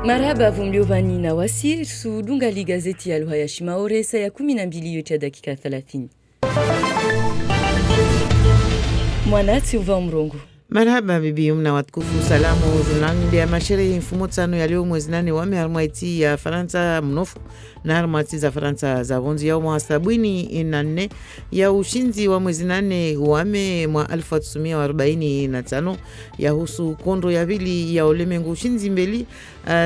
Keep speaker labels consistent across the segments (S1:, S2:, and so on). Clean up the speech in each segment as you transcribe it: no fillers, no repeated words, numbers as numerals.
S1: Marhaba vumliovani na wasi sudungali gazeti ya lugha ya Shimaore saa ya 12 yote ya dakika 30. Mwanati uva mrongo.
S2: Marhaba bibi mna watukufu salamu zunangi ya masherehe mfumo tano ya leo mwezi nane wame harmaiti ya Faransa mnofu na harmaiti za Faransa za vonzi ya mwasabwini inane ya ushinzi wa mwezi nane wame mwa 1945 ya husu kondo ya vili ya ulemengu ushinzi mbeli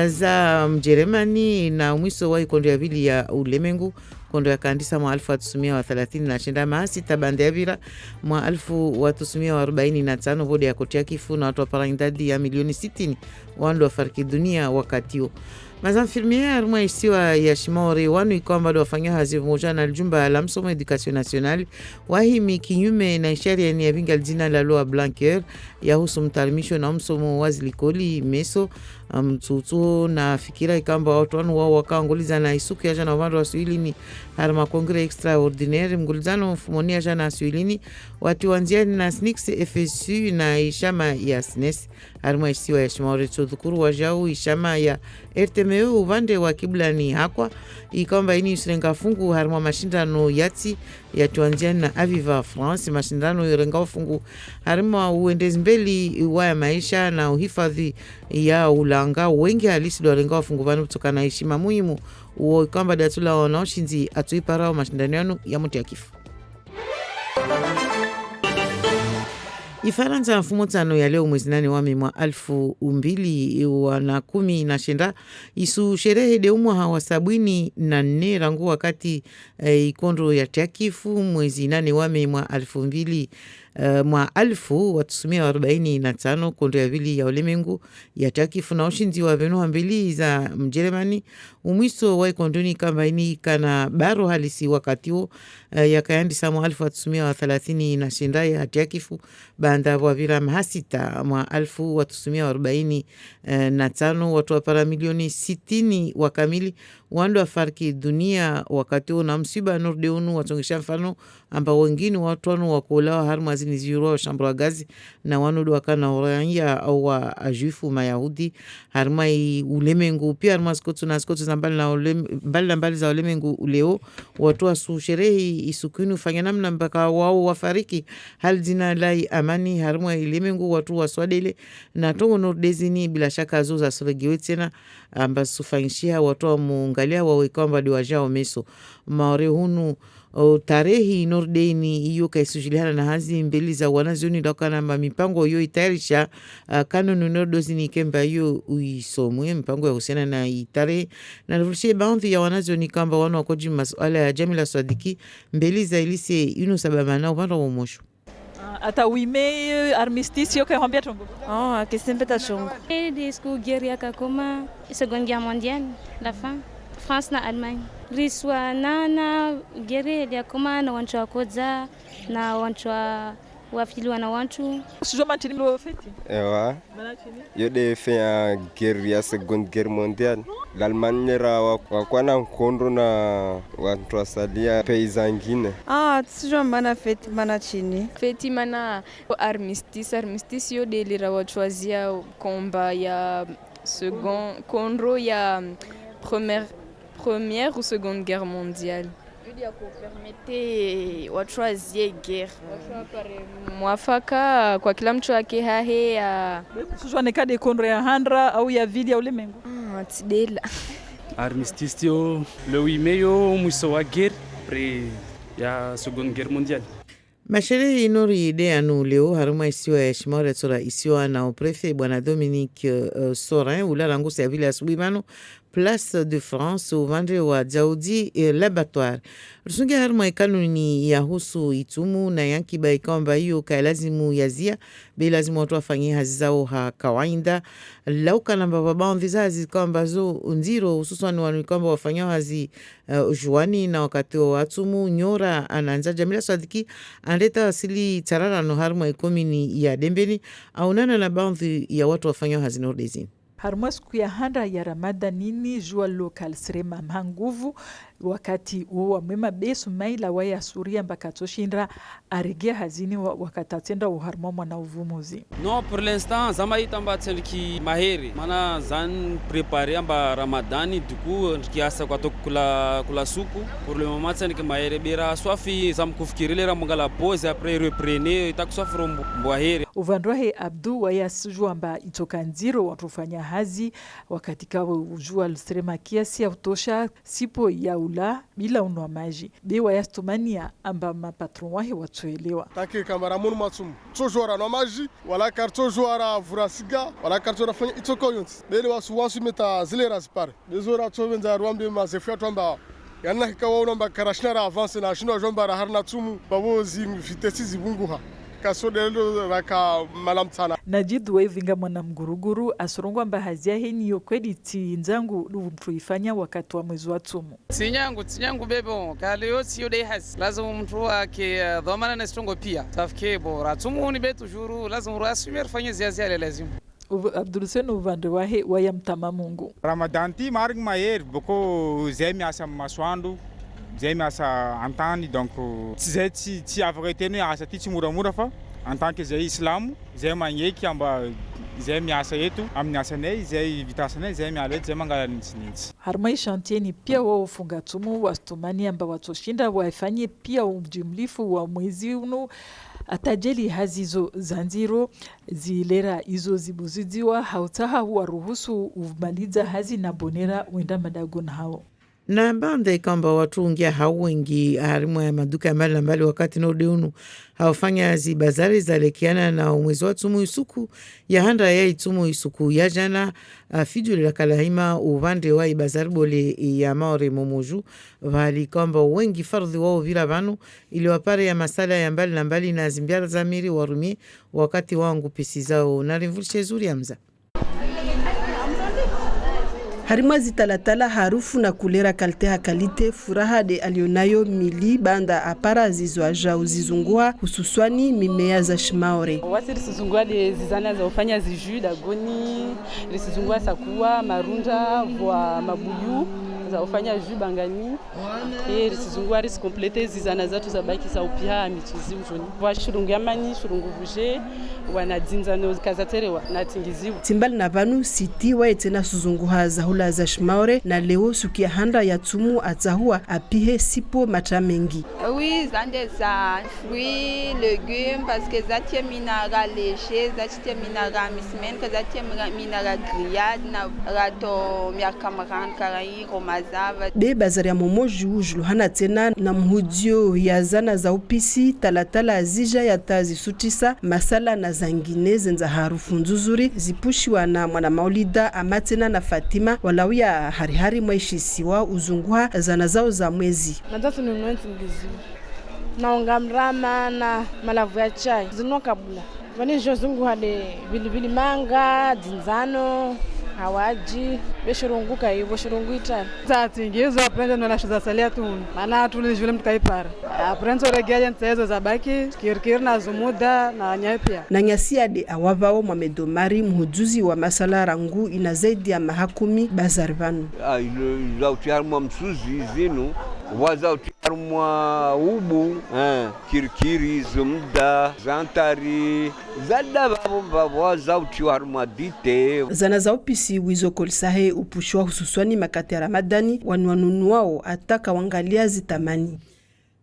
S2: za Mjeremani na mwiso wa kondo ya vili ya ulemengu kondo ya kandisa mwa 1930 na shenda maasi tabande ya vira mwa 1945 vode ya kotia kifu na watu wa parangidadi ya milioni 60 wando wa fariki dunia wakati huo. Mazanfirmier armwa isiwa ya Shimaore wanu ikwamba wafanya hazivu moja na aljumba la msomo edukasyon nasionali wahimi kinyume na sheria ni ya vinga jina la loi Blanquer ya husu mtarimisho na msomo wazilikoli meso mtutu na fikira ikamba watu wanu wao wakaangoliza na isuku ya jana wando wa suilini harma kongre extraordinaire mgulizano mfumonia jana suilini watu wanziani na SNICS FSU na ishama ya SNES harma isiwa ya Shimaore chodhukuru wajau ishama ya RTMO uvande wa kibla ni hakwa ikamba ini usirenga fungu harma mashindano yati ya tuanziani na Aviva France mashindano yurenga fungu harma uendezi mbeli wa maisha na uhifadhi ya ulanga wengi halisi dorenga fungu vanu kutoka na heshima muhimu uo ikamba datula wanaoshinzi atuipara mashindano yanu ya muti ya kifu. Ifaransa mfumo tano ya leo mwezi nane wame mwa 2010 na shenda isu sherehe de umwa hawa sabwini na nne rangu wakati ikondo ya tiakifu mwezi nane wame mwa 2000 mwa 1945 kondo ya vili ya ulemengu ya takifu na ushinzi wa venuha mbili za Mjeremani umwiso wa ikondoni kamba ini kana baro halisi wakati huo ya kayandi samu 1930 na shenda ya takifu banda wavira mahasita mwa 1945 watu wa para milioni 60 wakamili wando wa fariki dunia wakati huo na msiba nordeunu watongisha mfano amba wengine watu wanu wakulawa harma zini ziuro wa shambro wa gazi na wanu wakana orania au wa ajuifu mayahudi harma ulemengu pia harma skotu na skotu za mbali za ulemengu uleo watu wa sherehi isukunu fanyanamna mpaka wao wafariki hal zina lai amani harma ulemengu watu wa swadele na tongo nordezini bila shaka zo za solegiwe tena amba sufanyishia watu wa muungalia wa wikamba diwajao meso maore hunu tarehi nordeni iyo kaisujiliana na hazi mbeli za wanazioni dakana mipango yo itayarisha kanunu nordozini kemba yo uisomwe mpango ya husiana na itare na nufurishie baadhi ya wanazioni kamba wano wakoji masuala ya Jamila Swadiki mbeli za ilise inu sababana upanda wa mosho.
S3: Ata wime armistice yo kambia tongo.
S4: Qu'est-ce que chongo? Disco guerre ya kakoma Seconde Guerre mondiale la fin France na Allemagne. Riswa na guerre ya koma na wanchu wakoza na wanchu wafiliwa na wanchu.
S3: Sijua mantini mlo feti?
S5: Ewa. Yo de fait ya guerre ya Seconde Guerre mondiale. L'Allemagne wakwana mkondo na wantu wasalia peizangine.
S6: Sijua mana feti mana chini.
S7: Feti mana armistice yo de lira wachwazia komba ya kondro ya première ou seconde guerre mondiale.
S8: Ili ya kupermete wachwazie guerre.
S7: Mwafaka kwa kila mtu wake hahe ya
S3: sijua nekade kondro ya handra au ya vili ya ulemengu.
S7: Tidela.
S9: Armistice yo le 8 mai yo mwiso wa guerre pre ya seconde guerre mondiale.
S2: Masherehe inori ide anu leo haruma isiwa ya Shimaore tora isiwa na uprefe bwana Dominique Sorin ula rangusa ya vile asubuhi mano Place de France uvande wa Jaudi Laboratoire. Rusungi haruma ikanuni ya husu itumu na yanki ba ikamba hiyo kailazimu yazia bilazimu watu wafanyia hazi zao kawaida lauka namba babao hazi kamba zo nziro hususan wanu kamba wafanyia hazi juani na wakati wa watumu nyora ananza Jamila Swadiki andeta asili tarara no haruma ikomini ya Dembeni au nana na baadhi ya watu wafanyia hazi nordezini.
S3: Haruma siku ya handa ya Ramadanini jua local srema manguvu wakati uwa mwema besu maila waya suria mpaka toshinda aregea hazini wakatatenda uharmamo na uvumuzi.
S10: Non, pour l'instant zama itamba tsenki maheri mana zan préparer amba Ramadani du coup kiasa kwa kula suku pour le moment tsenki maheri bira swafi zam kufikirira mungala pause après reprenez itakuswafro mbwaheri.
S3: Uvandrohe Abdu waya sujua amba itoka nziro watufanya hazi wakati kawa ujua lustrema kiasi ya utosha sipo ya ula bila unwa maji. Bewa ya stomania amba mapatron wahe watuelewa.
S11: Taki kamara munu matumu. Chojora no maji, wala karto joara vurasiga, wala karto rafanya itoko yonti. Bele wasu wansu meta zile razipare. Bezora chovenza ruambe mazefia tuamba. Yana hikawa unomba karashinara avance na shino jomba raharna tumu. Bawozi vitesi zibunguha.
S3: Najid Wevinga mwana mguruguru asurungwa mba hazia heni yokwedi nzangu mtuifanya wakati wa mwezi wa tumu.
S12: Tinyangu bebo kale yoti yode hasi lazima mtu wake dhamana na strongo pia tafike bora tumu ni betu juru lazima ruasumir fanye ziazia lazima.
S3: Abdulsen uvande wahe waya mtama Mungu.
S13: Ramadanti marg mayer boko zemi asa maswandu zemi asa antani donc ti avretene asa ti muramura fa en tant que zai islamu zema nyeki amba zemi asa yetu amni asa nei zai vitasane zemi alet zema ngala nitsi
S3: harmai shantieni pia wao funga tumu wastumani amba watoshinda waifanye pia ujumlifu wa mwezi uno atajeli hazizo zanziro zilera hizo zibuzidiwa hautaha huwa ruhusu umaliza hazi na bonera wenda madagona hao.
S2: Na bande kamba watu ungia hawengi harimu ya maduka mbali na mbali wakati na udeunu hawafanya zibazari za lekiana na umwezi wa tumu isuku ya handa ya itumu isuku ya jana fidu la kalahima uvande wa ibazari bole ya maore momoju vali kamba wengi fardhi wao vila vanu ili wapare ya masala ya mbali na mbali na zimbiara za miri warumie wakati wangu pisi zao na rimvulishe zuri ya mza.
S14: Harima zitalatala harufu na kulera kalteha kalite furaha de alionayo mili banda apara zizwa jau zizungua hususwani mimea za shimaore.
S15: Wasi risizungua de zizana za ufanya ziju dagoni, risizungua sakuwa, marunja, vwa mabuyu, za ufanya ju bangani. Risizungua risikomplete zizana zatu za baki za upia mituzi ujoni. Vwa shurungu yamani, shurungu vuje, wana dinzano kazaterewa na tingizivu.
S14: Timbali na vanu siti wa etena suzunguha za hula za shimaore na leo sukia handa ya tumu atahua apihe sipo mata mengi.
S16: Oui, zande za fruits, légumes parce que zatie minara léger, zatie minara mismen, que zatie minara grillade na rato miakamaran karai romazava.
S14: Be bazari ya momoju juluhana tena na mhudio ya zana za upisi talatala azija ya tazi sutisa masala na zangine zenza harufu nzuzuri zipushiwa na mwana maulida amatena na Fatima walawia harihari mwaishisiwa uzunguha zana zao za mwezi.
S17: Natatu nunuenzi mgizi na ungamrama na malavu ya chai zinua kabula vani jozunguha de bilibili manga dinzano hawaji beshurunguka hivyo shurunguita
S18: tati ngizo apenda na nashuza salia tu maana tulijule mtukaipara aprenzo regaja ntezo zabaki kirkir na zumuda na nyapia
S14: na nyasia de awavao Mohamed mhujuzi wa masala rangu ina zaidi ya mahakumi bazarvanu
S19: za utiarmwa msuzi zinu waza utiarmwa ubu kirkiri zumuda zantari zada waza utiarmwa dite
S14: zana za upisi wizo kolisahe upushwa hususwani makati ya Ramadani wanuanunuao ataka wangalia zitamani.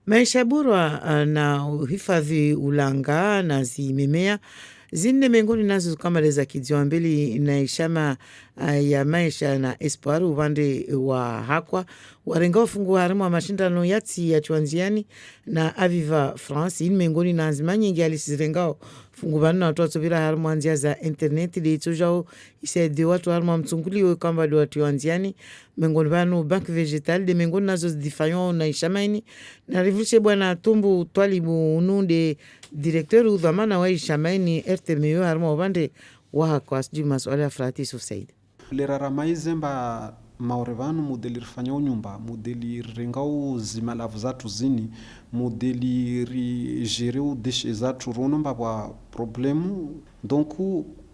S2: Maisha bora na uhifadhi ulanga na zimemea zinde mengoni nazo kama leza kijiwa mbili na ishama ya maisha na espoir upande wa hakwa warenga ufungu harimu wa mashindano yati ya chuanziani na Aviva France ini mengoni na azimanye ngi alisirenga fungu banu na watu watobira harimu wanzia za interneti li itujao isaidi watu harimu wa mtunguli kamba li watu wanziani mengoni banu bank vegetal de mengoni nazo zidifanyo na ishama ini na rivulishe bwana Tumbu Twalibu ununde directeur udhamana wa ishama ini RTMU harimu wabande wa kwa siju masuala ya Frati Susaid.
S20: Lerara maizemba maorevanu modeli rifanya nyumba modeli rengao zimalavu zatu zini modeli ri gérer deshe zatu ronomba kwa problemu donc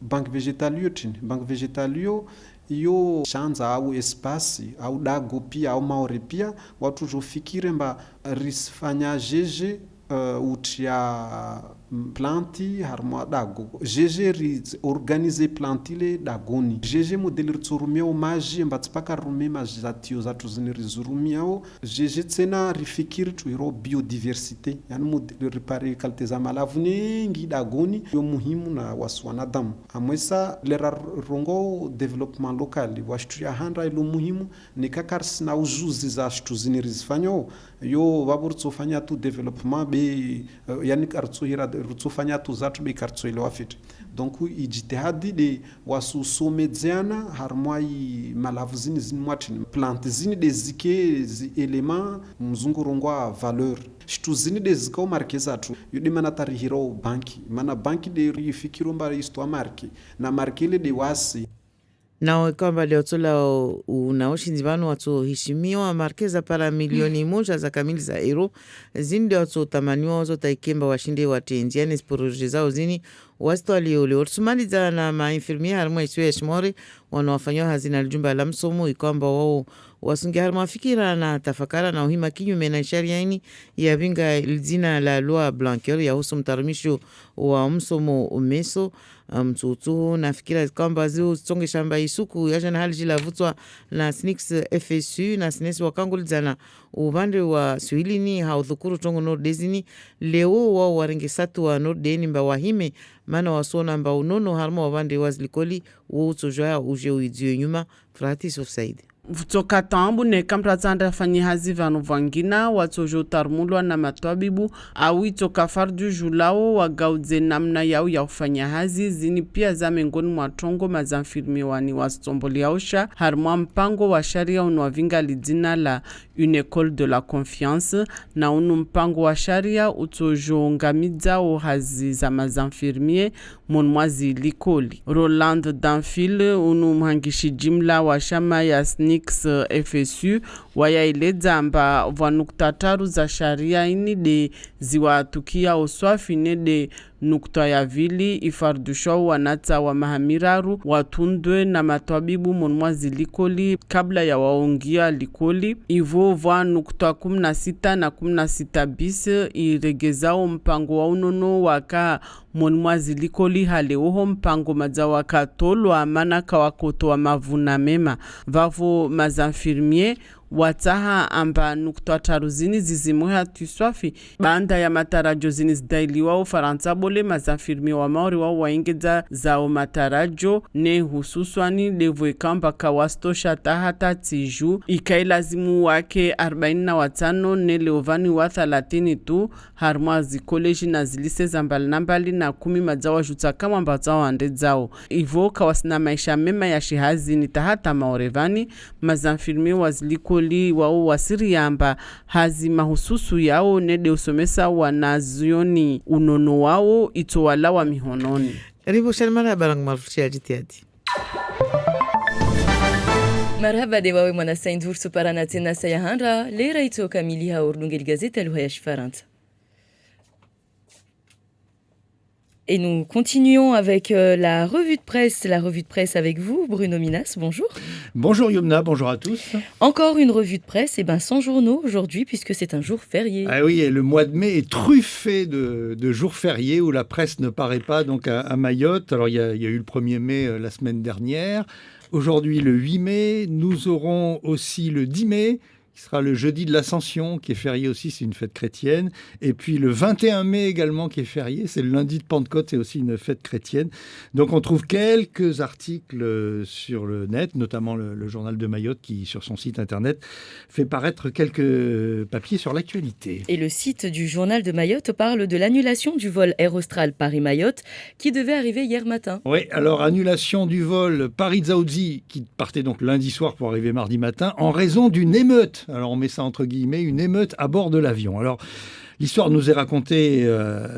S20: bank vegetalio iyo shanza au espasi au dago pia au maore pia watu jofikire mba risfanya jeje utria planti harmo dago jeje ri organize plantile dagoni jeje modeli ritsurumia maji mba tsipaka rume majatio zatu zini rizurumiao jeje tsena rifikiri tuiro biodiversite yani modeli ripare kalte za malavu nyingi dagoni yo muhimu na waswanadamu amwesa lera rongo development local washturia handra ilo muhimu ni kakarsi na ujuzi za shtu zini rizifanyao yo vaburitsofanya tu development be yani kartsohira rutsofanya tu zatu be kartsoile wafiti donc ijitihadi de wasusomedzana harmoi malavu zini mwatini plante zini de zike zi element mzungurongwa valeur shtu zini de zikao marke zatu yudi mana tarihiro banki mana banki de rifikiro mbari istwa marke na markele de wasi
S2: nao kwamba leotola unaoshinzi vanu watoheshimiwa markeza para milioni moja za kamili za euro zindi watotamaniwa wazo taikemba washinde watenziane sporoje zao zini wasto waliole otsumaliza na mainfirmia harimo isiwe shmore wanawafanywa hazina aljumba la msomo ikwamba wao wasungi harimo afikira na tafakara na uhima kinyume na sharia ini ya vinga ilzina la loi Blanquer ya husu mtarumisho wa msomo umeso mtutu na fikira kwamba zio songe shamba isuku ya jana hali jila vutwa na SNICS FSU na SNES wakangulizana upande wa Swahilini haudhukuru tongo Nordezini leo wao warengesatu wa Nordeni mba wahime mana wasona mba unono harma wabande wazlikoli uotojoa uje uidio nyuma Fratis Offside.
S14: Vutoka tambu ne kampratsanda fanyi hazi vanu vangina watojo tarmulwa na matwabibu au itoka fardu julao wa gaudze namna yao ya ufanya hazi zini pia za mengoni mwatongo mazamfirmiwani wa stomboli yaosha harmwa mpango wa sharia unuavinga lidina la une école de la confiance na unu mpango wa sharia utojo ngamidza o hazi za mazamfirmie monmwazi likoli. Roland Danfil unu mhangishi jimla wa shama ya SNICS FSU wayaeleza amba vanukta taru za sharia ini de ziwatukia oswafine de nukta ya vili ifardusho wanata wa mahamiraru watundwe na matwabibu monmwazi likoli kabla ya waongia likoli ivo vwa nukta 16 na 16 bis iregezao mpango wa unono waka monmwazi likoli hale uho mpango mazawa katolo amana kawakoto wa mavuna mema vavo mazamfirmie wataha amba nukta taruzini zizimuha tuswafi banda ya matarajo zini zidailiwa ufaransa bole mazafirmi wa maori wa waingeza zao matarajo ne hususwani levo ikamba kawastosha tahata tiju ikailazimu wake 45 ne leovani wa 30 tu harmwazi koleji na zilise za mbali na 10 mazawa juta kama mbazao ande zao ivo kawasina maisha mema ya shihazi ni tahata maorevani mazafirmi waziliko li wao wasiri yamba hazi mahususu yao nede usomesa wanazioni unono wao itowala wa mihononi.
S2: Ribu shalmana barang marfushia jitiadi.
S1: Marhaba de wawe mwana saindur suparana tena sayahandra lera ito kamili haurnungeli gazeta luhaya shifaranta. Et nous continuons avec la revue de presse avec vous, Bruno Minas, bonjour.
S21: Bonjour Yumna, bonjour à tous.
S1: Encore une revue de presse, sans journaux aujourd'hui puisque c'est un jour férié.
S21: Ah oui, et le mois de mai est truffé de jours fériés où la presse ne paraît pas donc à Mayotte. Alors il y a eu le 1er mai la semaine dernière, aujourd'hui le 8 mai, nous aurons aussi le 10 mai, qui sera le jeudi de l'Ascension, qui est férié aussi, c'est une fête chrétienne. Et puis le 21 mai également, qui est férié, c'est le lundi de Pentecôte, c'est aussi une fête chrétienne. Donc on trouve quelques articles sur le net, notamment le journal de Mayotte, qui sur son site internet fait paraître quelques papiers sur l'actualité.
S1: Et le site du journal de Mayotte parle de l'annulation du vol Air Austral Paris-Mayotte, qui devait arriver hier matin.
S21: Oui, alors annulation du vol Paris-Dzaoudzi, qui partait donc lundi soir pour arriver mardi matin, en raison d'une émeute. Alors on met ça entre guillemets, une émeute à bord de l'avion. Alors L'histoire nous est racontée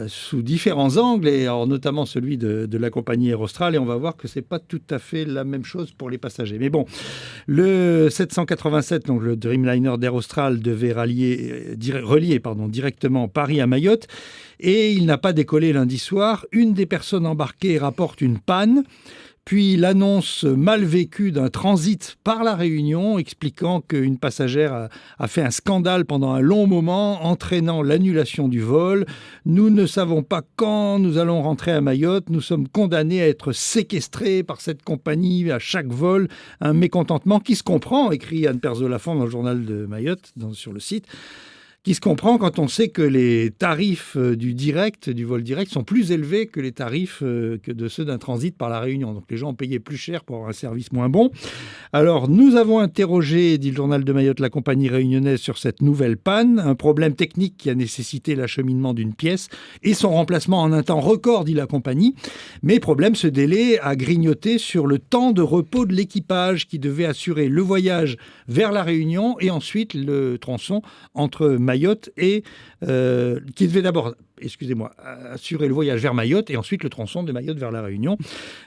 S21: sous différents angles, et alors notamment celui de la compagnie Aerostral, et on va voir que c'est pas tout à fait la même chose pour les passagers. Mais bon, le 787, donc le Dreamliner d'Aerostral, devait relier directement Paris à Mayotte, et il n'a pas décollé lundi soir. Une des personnes embarquées rapporte une panne, puis l'annonce mal vécue d'un transit par la Réunion, expliquant qu'une passagère a fait un scandale pendant un long moment, entraînant l'annulation du vol. Nous ne savons pas quand nous allons rentrer à Mayotte. Nous sommes condamnés à être séquestrés par cette compagnie à chaque vol. Un mécontentement qui se comprend, écrit Anne Perzo-Lafont dans le journal de Mayotte, sur le site, qui se comprend quand on sait que les tarifs du vol direct sont plus élevés que les tarifs que de ceux d'un transit par la Réunion. Donc les gens ont payé plus cher pour avoir un service moins bon. Alors nous avons interrogé, dit le journal de Mayotte, la compagnie réunionnaise sur cette nouvelle panne, un problème technique qui a nécessité l'acheminement d'une pièce et son remplacement en un temps record, dit la compagnie. Mais problème, ce délai a grignoté sur le temps de repos de l'équipage qui devait assurer le voyage vers la Réunion et ensuite le tronçon entre Mayotte et qui devait d'abord, assurer le voyage vers Mayotte et ensuite le tronçon de Mayotte vers la Réunion.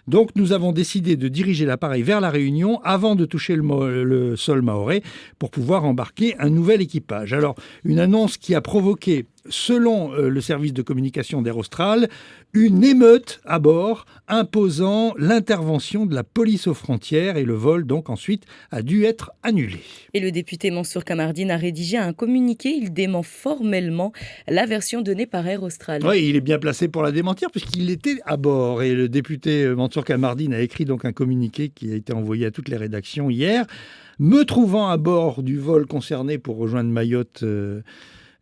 S21: Donc nous avons décidé de diriger l'appareil vers la Réunion avant de toucher le sol mahorais pour pouvoir embarquer un nouvel équipage. Alors une annonce qui a provoqué, selon le service de communication d'Aerostral, une émeute à bord imposant l'intervention de la police aux frontières, et le vol donc ensuite a dû être annulé.
S1: Et le député Mansour Kamardine a rédigé un communiqué. Il dément formellement la version donnée par Aerostral.
S21: Oui, il est bien placé pour la démentir puisqu'il était à bord, et le député Mansour Kamardine a écrit donc un communiqué qui a été envoyé à toutes les rédactions hier. Me trouvant à bord du vol concerné pour rejoindre Mayotte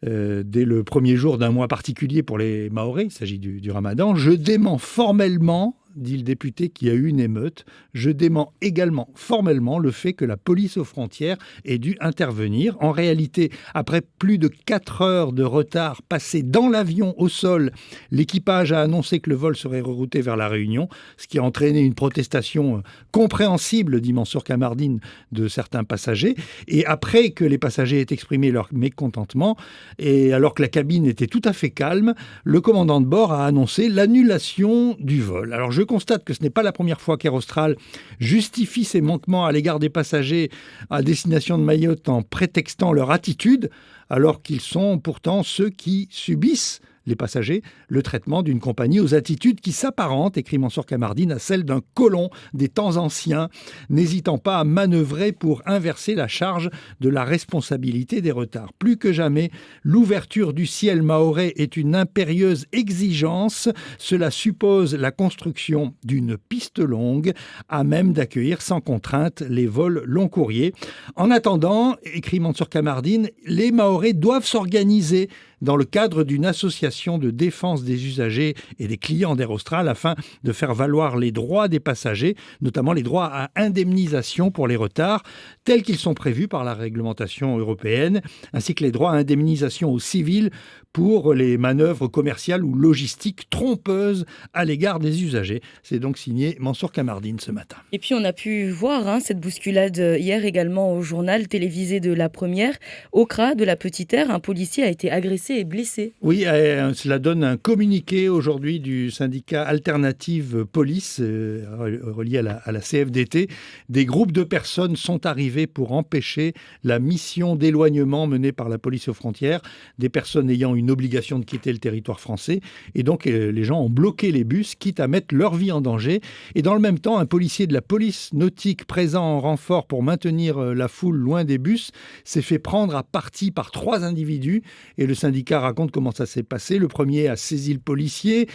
S21: dès le premier jour d'un mois particulier pour les Mahorais, il s'agit du Ramadan, je dément formellement, dit le député, qu'il y a eu une émeute. Je dément également formellement le fait que la police aux frontières ait dû intervenir. En réalité, après plus de 4 heures de retard passé dans l'avion au sol, l'équipage a annoncé que le vol serait rerouté vers la Réunion, ce qui a entraîné une protestation compréhensible, dit Mansour Kamardine, de certains passagers. Et après que les passagers aient exprimé leur mécontentement, et alors que la cabine était tout à fait calme, le commandant de bord a annoncé l'annulation du vol. Alors je constate que ce n'est pas la première fois qu'Aerostral justifie ses manquements à l'égard des passagers à destination de Mayotte en prétextant leur attitude, alors qu'ils sont pourtant ceux qui subissent, les passagers, le traitement d'une compagnie aux attitudes qui s'apparentent, écrit Mansour Kamardine, à celle d'un colon des temps anciens, n'hésitant pas à manœuvrer pour inverser la charge de la responsabilité des retards. Plus que jamais, l'ouverture du ciel mahorais est une impérieuse exigence. Cela suppose la construction d'une piste longue à même d'accueillir sans contrainte les vols long courriers. En attendant, écrit Mansour Kamardine, les Mahorais doivent s'organiser dans le cadre d'une association de défense des usagers et des clients d'Aerostral afin de faire valoir les droits des passagers, notamment les droits à indemnisation pour les retards, tels qu'ils sont prévus par la réglementation européenne, ainsi que les droits à indemnisation aux civils pour les manœuvres commerciales ou logistiques trompeuses à l'égard des usagers. C'est donc signé Mansour Kamardine ce matin.
S1: Et puis on a pu voir cette bousculade hier également au journal télévisé de La Première. Au CRA de la Petite Terre, un policier a été agressé et blessé.
S21: Oui, cela donne un communiqué aujourd'hui du syndicat Alternative Police, relié à la CFDT. Des groupes de personnes sont arrivés pour empêcher la mission d'éloignement menée par la police aux frontières, des personnes ayant une obligation de quitter le territoire français. Et donc, les gens ont bloqué les bus, quitte à mettre leur vie en danger. Et dans le même temps, un policier de la police nautique présent en renfort pour maintenir la foule loin des bus s'est fait prendre à partie par 3 individus. Et le syndicat raconte comment ça s'est passé. Le premier a saisi le policier,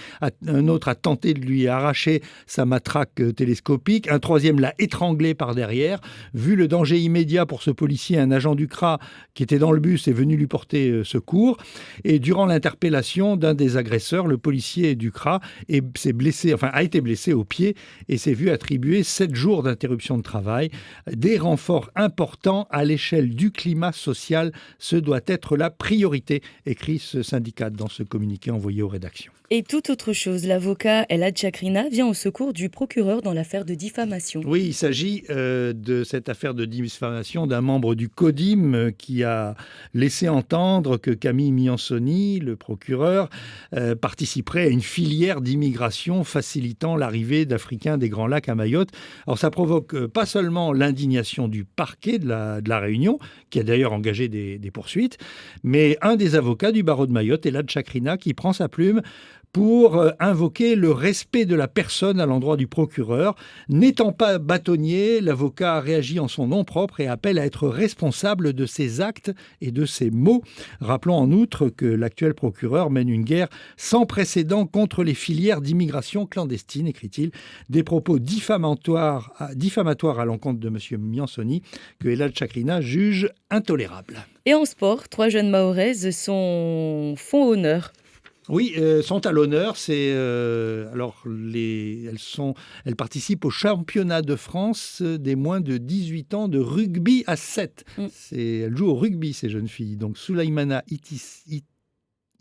S21: un autre a tenté de lui arracher sa matraque télescopique, un troisième l'a étranglé par derrière. Vu le danger immédiat pour ce policier, un agent du CRA qui était dans le bus est venu lui porter secours. Et durant l'interpellation d'un des agresseurs, le policier du CRA a été blessé au pied et s'est vu attribuer 7 jours d'interruption de travail. Des renforts importants à l'échelle du climat social, ce doit être la priorité, écrit ce syndicat dans ce communiqué envoyé aux rédactions.
S1: Et toute autre chose, l'avocat Elad Chakrina vient au secours du procureur dans l'affaire de diffamation.
S21: Oui, il s'agit de cette affaire de diffamation d'un membre du CODIM qui a laissé entendre que Camille Miansoni, le procureur, participerait à une filière d'immigration facilitant l'arrivée d'Africains des Grands Lacs à Mayotte. Alors ça provoque pas seulement l'indignation du parquet de la Réunion, qui a d'ailleurs engagé des poursuites, mais un des avocats du barreau de Mayotte, Elad Chakrina, qui prend sa plume pour invoquer le respect de la personne à l'endroit du procureur. N'étant pas bâtonnier, l'avocat réagit en son nom propre et appelle à être responsable de ses actes et de ses mots. Rappelons en outre que l'actuel procureur mène une guerre sans précédent contre les filières d'immigration clandestine, écrit-il. Des propos diffamatoires à l'encontre de M. Miansoni que Elad Chakrina juge intolérables.
S1: Et en sport, 3 jeunes Mahoraises font honneur.
S21: Oui, sont à l'honneur. Elles participent au championnat de France des moins de 18 ans de rugby à 7. Elles jouent au rugby, ces jeunes filles. Donc Souleymana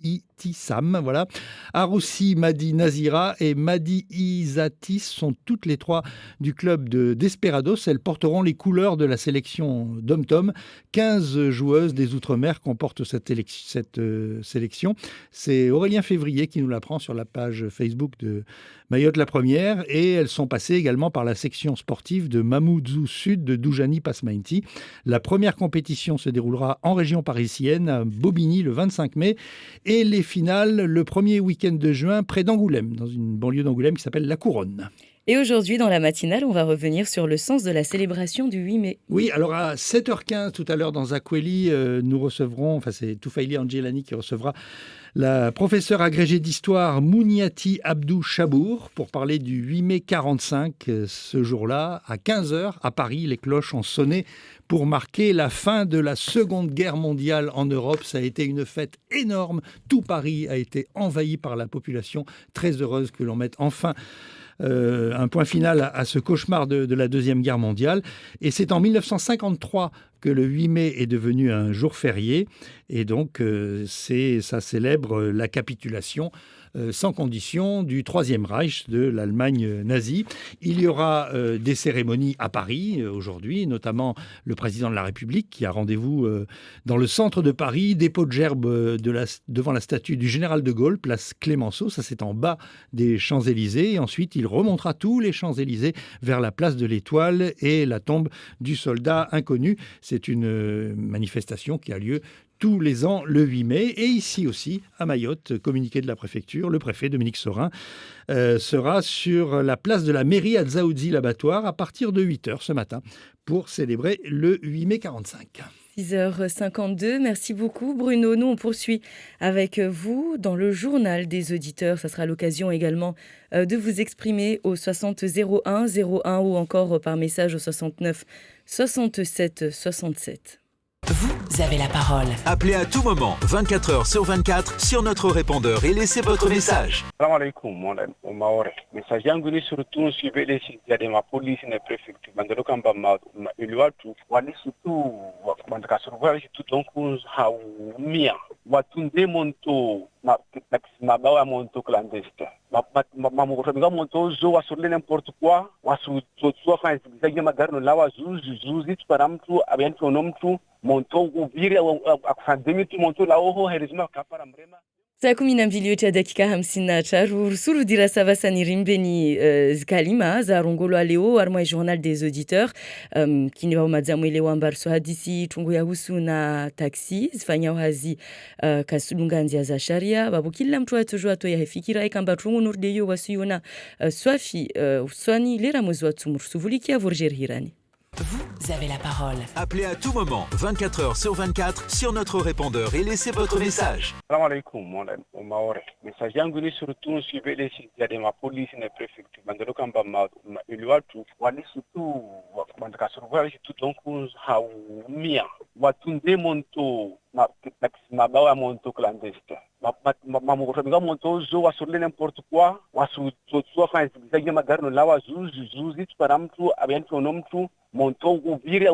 S21: Itissam, voilà. Aroussi Madi Nazira et Madi Izatis sont toutes les 3 du club de Desperados. Elles porteront les couleurs de la sélection Dom-Tom. 15 joueuses des Outre-mer comportent cette sélection. C'est Aurélien Février qui nous l'apprend sur la page Facebook de Mayotte la Première. Et elles sont passées également par la section sportive de Mamoudzou Sud de Doujani Pasmainti. La première compétition se déroulera en région parisienne, à Bobigny, le 25 mai. Et les finales le premier week-end de juin près d'Angoulême, dans une banlieue d'Angoulême qui s'appelle La Couronne.
S1: Et aujourd'hui, dans la matinale, on va revenir sur le sens de la célébration du 8 mai.
S21: Oui, alors à 7h15, tout à l'heure dans Zakweli, nous recevrons, c'est Toufaili Angelani qui recevra la professeure agrégée d'histoire Mouniati Abdou Chabour pour parler du 8 mai 45. Ce jour-là, à 15h, à Paris, les cloches ont sonné pour marquer la fin de la Seconde Guerre mondiale en Europe. Ça a été une fête énorme. Tout Paris a été envahi par la population. Très heureuse que l'on mette enfin un point final à ce cauchemar de la Deuxième Guerre mondiale. Et c'est en 1953 que le 8 mai est devenu un jour férié. Et donc, ça célèbre la capitulation sans condition du Troisième Reich de l'Allemagne nazie. Il y aura des cérémonies à Paris aujourd'hui, notamment le président de la République qui a rendez-vous dans le centre de Paris, dépôt de gerbe devant la statue du général de Gaulle, place Clémenceau. Ça, c'est en bas des Champs-Élysées. Et ensuite, il remontera tous les Champs-Élysées vers la place de l'Étoile et la tombe du soldat inconnu. C'est une manifestation qui a lieu tous les ans le 8 mai. Et ici aussi, à Mayotte, communiqué de la préfecture, le préfet Dominique Sorin sera sur la place de la mairie à Dzaoudzi l'abattoir à partir de 8h ce matin pour célébrer le 8 mai 45.
S1: 6h52, merci beaucoup Bruno. Nous, on poursuit avec vous dans le journal des auditeurs. Ça sera l'occasion également de vous exprimer au 60 01 01 ou encore par message au 69 67 67.
S4: Vous avez la parole. Appelez à tout moment, 24 heures sur 24, sur notre répondeur et laissez votre message.
S22: Salam alaikum, mon Maore. Message yangu ni surtout suivez les sites de ma police et la préfecture. Bandelo kamba ma iliwatu wali surtout bandaka surveiller tout donc haumia. Watunde monto ma bawa monto clandestin. Ma mukofika monto zo wasurle n'importe quoi. Wasu so fa zagi magarno lawa zuzi para mtu abentu nomtu monto uvire akufandemi tu monto la oho herizma kapara mrema.
S1: Saa 12 dakika 54 surudira savasanirim-beny zikalima za rongolo leo ary mai journal des auditeurs kiny vao leo ambary so hadisy trongo yahusu na taxi zifanya hazi kasulunganzi aza sharia babukilla mtu atojo ato yahefikira ikambatrongo norde yo wasuyona swafi swani lera mwezi wa tsumur suvulikia vorjerhirani.
S4: Vous avez la parole. Appelez à tout moment, 24 heures sur 24, sur notre répondeur et laissez votre message.
S22: Salam alaikum, mon Maore. Message yangu ni surtout suivez les sites de ma police et la préfecture. Bandelo kamba ma iliwatu wali surtout bandaka surveiller tout donc haumia. watunde monto na mabawa ya monto clandestin mamukoshabinga monto zo wasurle n'importe quoi wasutotsua fanya zigizagi magari nolawa zuzi tupara mtu abiantu ono mtu monto ubiri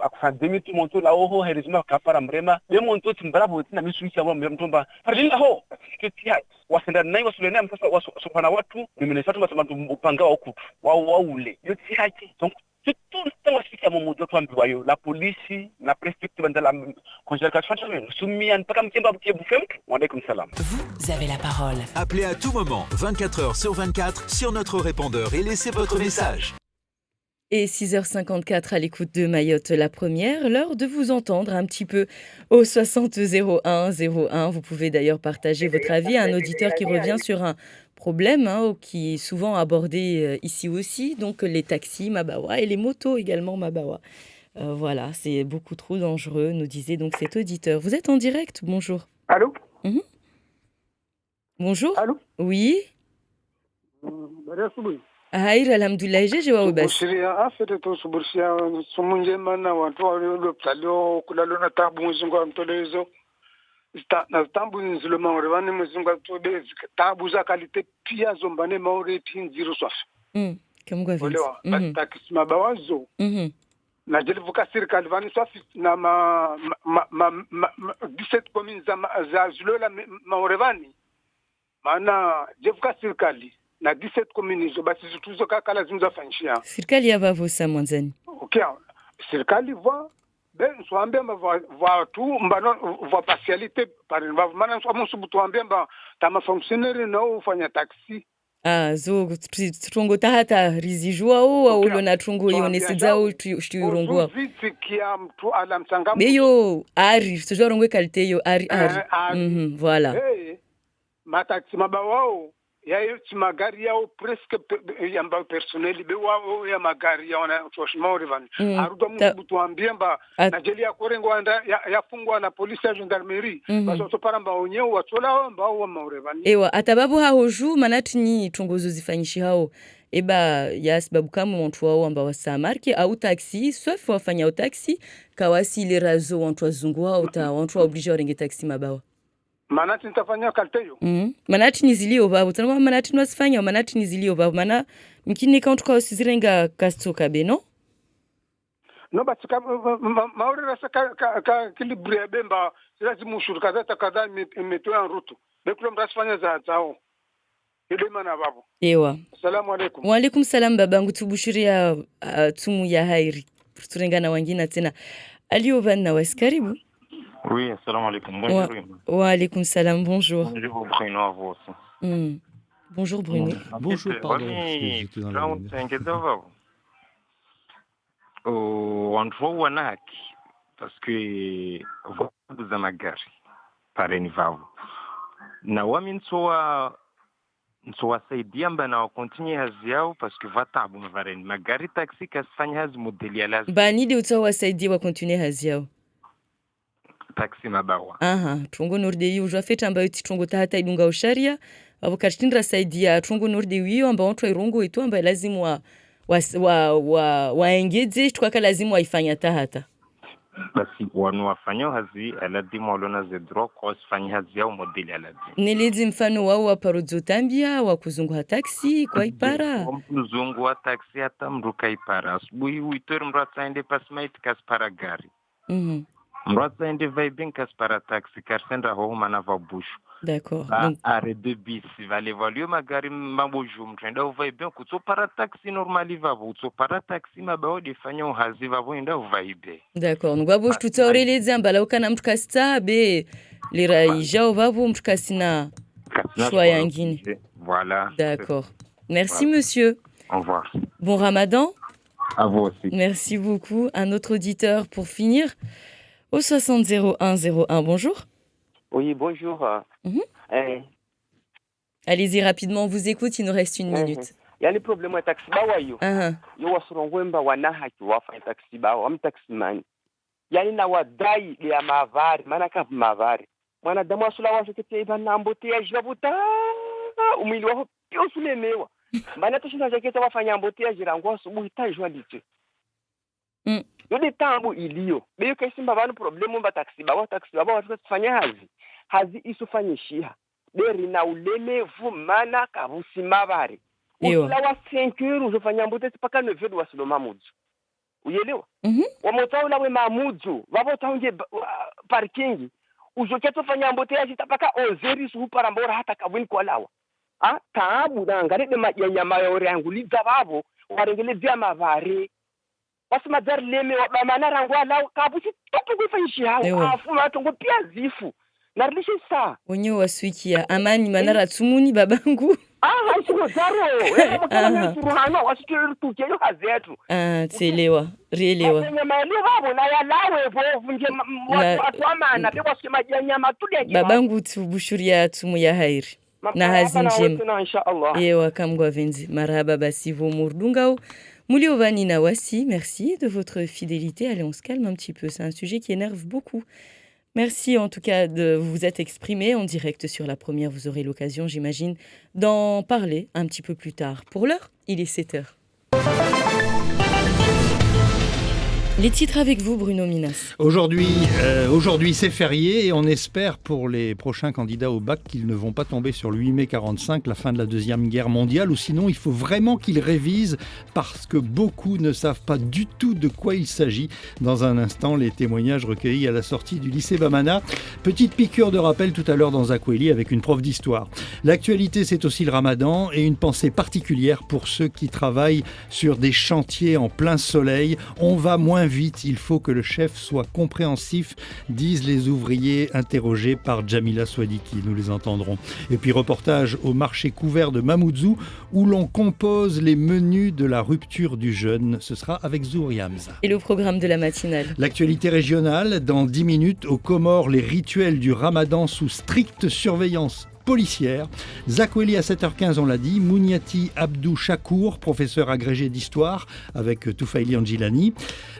S22: akufandemi tu monto la oho herizima kapara mrema be monto timbravo tina misuicha wa mtomba parlila ho kitiat wasenda nai wasurle na msasa wasopana watu nimenesatu masamantu upanga wa okutu waule yoti haiti donc tout le temps wasika momodo twambiwayo la police la préfecture de la conservation soumis à ne pas comme Kimba Boufem. Wa alaykoum salam.
S4: Vous avez la parole. Appelez à tout moment, 24 heures sur 24, sur notre répondeur et laissez votre message.
S1: Et 6h54 à l'écoute de Mayotte la première, l'heure de vous entendre un petit peu au 60 01 01. Vous pouvez d'ailleurs partager votre avis à un auditeur qui revient sur un problème qui est souvent abordé ici aussi, donc les taxis Mabawa et les motos également Mabawa. Voilà, c'est beaucoup trop dangereux, nous disait donc cet auditeur. Vous êtes en direct, bonjour.
S5: Allô?
S1: Bonjour.
S5: Allô?
S1: Oui. Haïr, alhamdoulilah, j'ai wa bas.
S5: Suburshiria afete to suburshia sumunje mana watu walio plalo kulalo na tabu muzungu amtolezo. Na tabu nzilo maorevani muzungu amtole tabu za kalite pia zombane maore tinziro swafi.
S1: Comme quoi
S5: Olewa, taxi mabawazo. Na jelivuka serikali vani swafi na 17 communes za zulola maorevani. Maana jevuka serikali na 17 communes zo basi tuzo kala zimzafanyishia.
S1: Serikali ya bavosa mwanzani.
S5: Okay, serikali voit ben swambia va tu mbano va partialité par maana swamusubu tuambia mba tama fonctionnaire na ufanya taxi.
S1: Zo tungo tahata rizijua au ulona tungo yonesiza au tuyurongwa.
S5: Viti kia mtu ala msangamu.
S1: Beyo ari tujua rongwe kalite yo ari. Voilà.
S5: Hey, mataxi mabawao ya magari yao presque yamba personnel be wao ya magari yao na franchement revani arudo mu tuambie mba na jeli ya korengo anda yafungwa na polisi ya gendarmerie baso topara mba onyewe watola mba wa maurevani
S1: ewa atababu haoju manati ni tungozo zifanyishi hao eba ya sababu kama watu wao amba wasamarki au taxi sauf wafanya au taxi kawasi ile razo watu wazungu au watu oblige warenge taxi mabawa.
S5: Manati nitafanya kalteyo.
S1: Manati nizilio babu. Tanwa manati nwasifanya manati nizilio babu. Mana mkini kauntu kwa usizirenga kastoka be, no?
S5: No, bati maure rasa ka kilibria bemba silazi mushuru kazata kadha imetoa en route. Bekulo mrasifanya za zao. Ile mana babu.
S1: Ewa.
S5: Assalamu alaikum.
S1: Wa alaikum salam babangu tubushiria tumu ya hairi. Turenga na wangina tena. Alio vanna waskaribu.
S6: Oui, assalamu alaikum. Bonjour.
S1: Wa alaikum salam, bonjour.
S6: Bonjour Bruno à vous aussi.
S1: Bonjour Bruno.
S21: Bonjour, pardon. J'étais dans la
S6: wantu wanaki parce que vabuza magari pareni vavo na wami nsowasaidia mba na wakontinye hazi yao parce que vatabu mvareni magari taxi kasifanya hazi modeli ya lazima
S1: banide utawasaidia wakontinye hazi yao
S6: taxi mabawa
S1: tungo norde yu jafeta ambayo titungo tahata idunga usharia abo kashindra saidia tungo norde yu ambao watu irongo itu ambayo lazima waengeze tukaka lazima waifanya tahata
S6: basi wanu wafanyo hazi aladima walona zedro kwa sifanya hazi yao modeli aladima
S1: nilezi mfano wao waparodzo tambia wakuzungu ha taxi kwa ipara
S6: mzungu wa taxi hata mruka ipara asubuhi uitori mrata ende pasmaiti kaspara gari mrata ende vibing kaspara taxi karsenda ho mana vabushu
S1: d'accord
S6: donc arrêt de bis va l'évaluer magari maboju mtrenda vibe kutso para taxi normali vavo utso para taxi mabao defanya hazi vavo enda vibe
S1: d'accord ngwabo tutaureleza ambala ukana mtu kasta be liraija vavo mtu kasina choix yangine
S6: voilà
S1: d'accord merci monsieur
S6: au revoir
S1: bon ramadan
S6: à vous aussi
S1: merci beaucoup un autre auditeur pour finir au 60 01 01 bonjour.
S23: Oui, bonjour.
S1: Allez-y rapidement, on vous écoute, il nous reste une minute.
S23: Il y a les problèmes avec taxi bawayo. Yo wasurongwemba wanahaki wafa taxi bawa am taxi man. Yani na wadai ya mavari, maana kama mavari. Mwanadamu asula washo kete ibana ambote ya jabuta. Umili wao pio sulemewa. Maana tushinda jaketa wafanya ambote ya jirango asubuhi tajwa liche. yode tambo iliyo beyo kesimba vanhu problemu mataxi baba watikufanya hazi isufanyishiha beri na ulemevu mana kavusimba vari usula wa 5 euros uzofanya mbotesi paka 9 euros wasiloma mudzu uyelewa wamotaula we mamudzu vavotaunje parking uzoketofanya mboteya chitapaka 11 euros uparambora hata kavwini kwalawa taabu dangarede majanyama yore angulidza vavo warengeledzia mavari wasimadzari leme wabamana rangwa lao kabuchi tokuifanyishi hao afuma tongo pia zifu narilishe saa
S1: wenyewe waswikia amani manara tsumuni babangu
S23: suruhano wasiturutukeyo hazetu
S1: tselewa rielewa
S23: nyamaelewa na yalawe bovu nje atwamana bebo sema nyama tude
S1: babangu tubushuria tumu ya hairi na hazi njema yewa kamgwa venzi marhaba basi vo murdungao Mouliovani Nawassi, merci de votre fidélité. Allez, on se calme un petit peu, c'est un sujet qui énerve beaucoup. Merci en tout cas de vous être exprimé en direct sur la première. Vous aurez l'occasion, j'imagine, d'en parler un petit peu plus tard. Pour l'heure, il est 7h. Les titres avec vous, Bruno Minas.
S21: Aujourd'hui, c'est férié et on espère pour les prochains candidats au bac qu'ils ne vont pas tomber sur le 8 mai 45, la fin de la Deuxième Guerre mondiale, ou sinon il faut vraiment qu'ils révisent parce que beaucoup ne savent pas du tout de quoi il s'agit. Dans un instant, les témoignages recueillis à la sortie du lycée Bamana. Petite piqûre de rappel tout à l'heure dans Zakweli avec une prof d'histoire. L'actualité, c'est aussi le Ramadan et une pensée particulière pour ceux qui travaillent sur des chantiers en plein soleil. On va moins vite, il faut que le chef soit compréhensif, disent les ouvriers interrogés par Jamila Swadiki. Nous les entendrons. Et puis reportage au marché couvert de Mamoudzou où l'on compose les menus de la rupture du jeûne. Ce sera avec Zouri Hamza.
S1: Et le programme de la matinale.
S21: L'actualité régionale, dans 10 minutes, aux Comores, les rituels du Ramadan sous stricte surveillance policière. Zakweli à 7h15, on l'a dit. Mouniati Abdou Chakour, professeur agrégé d'histoire avec Toufaili Anjilani.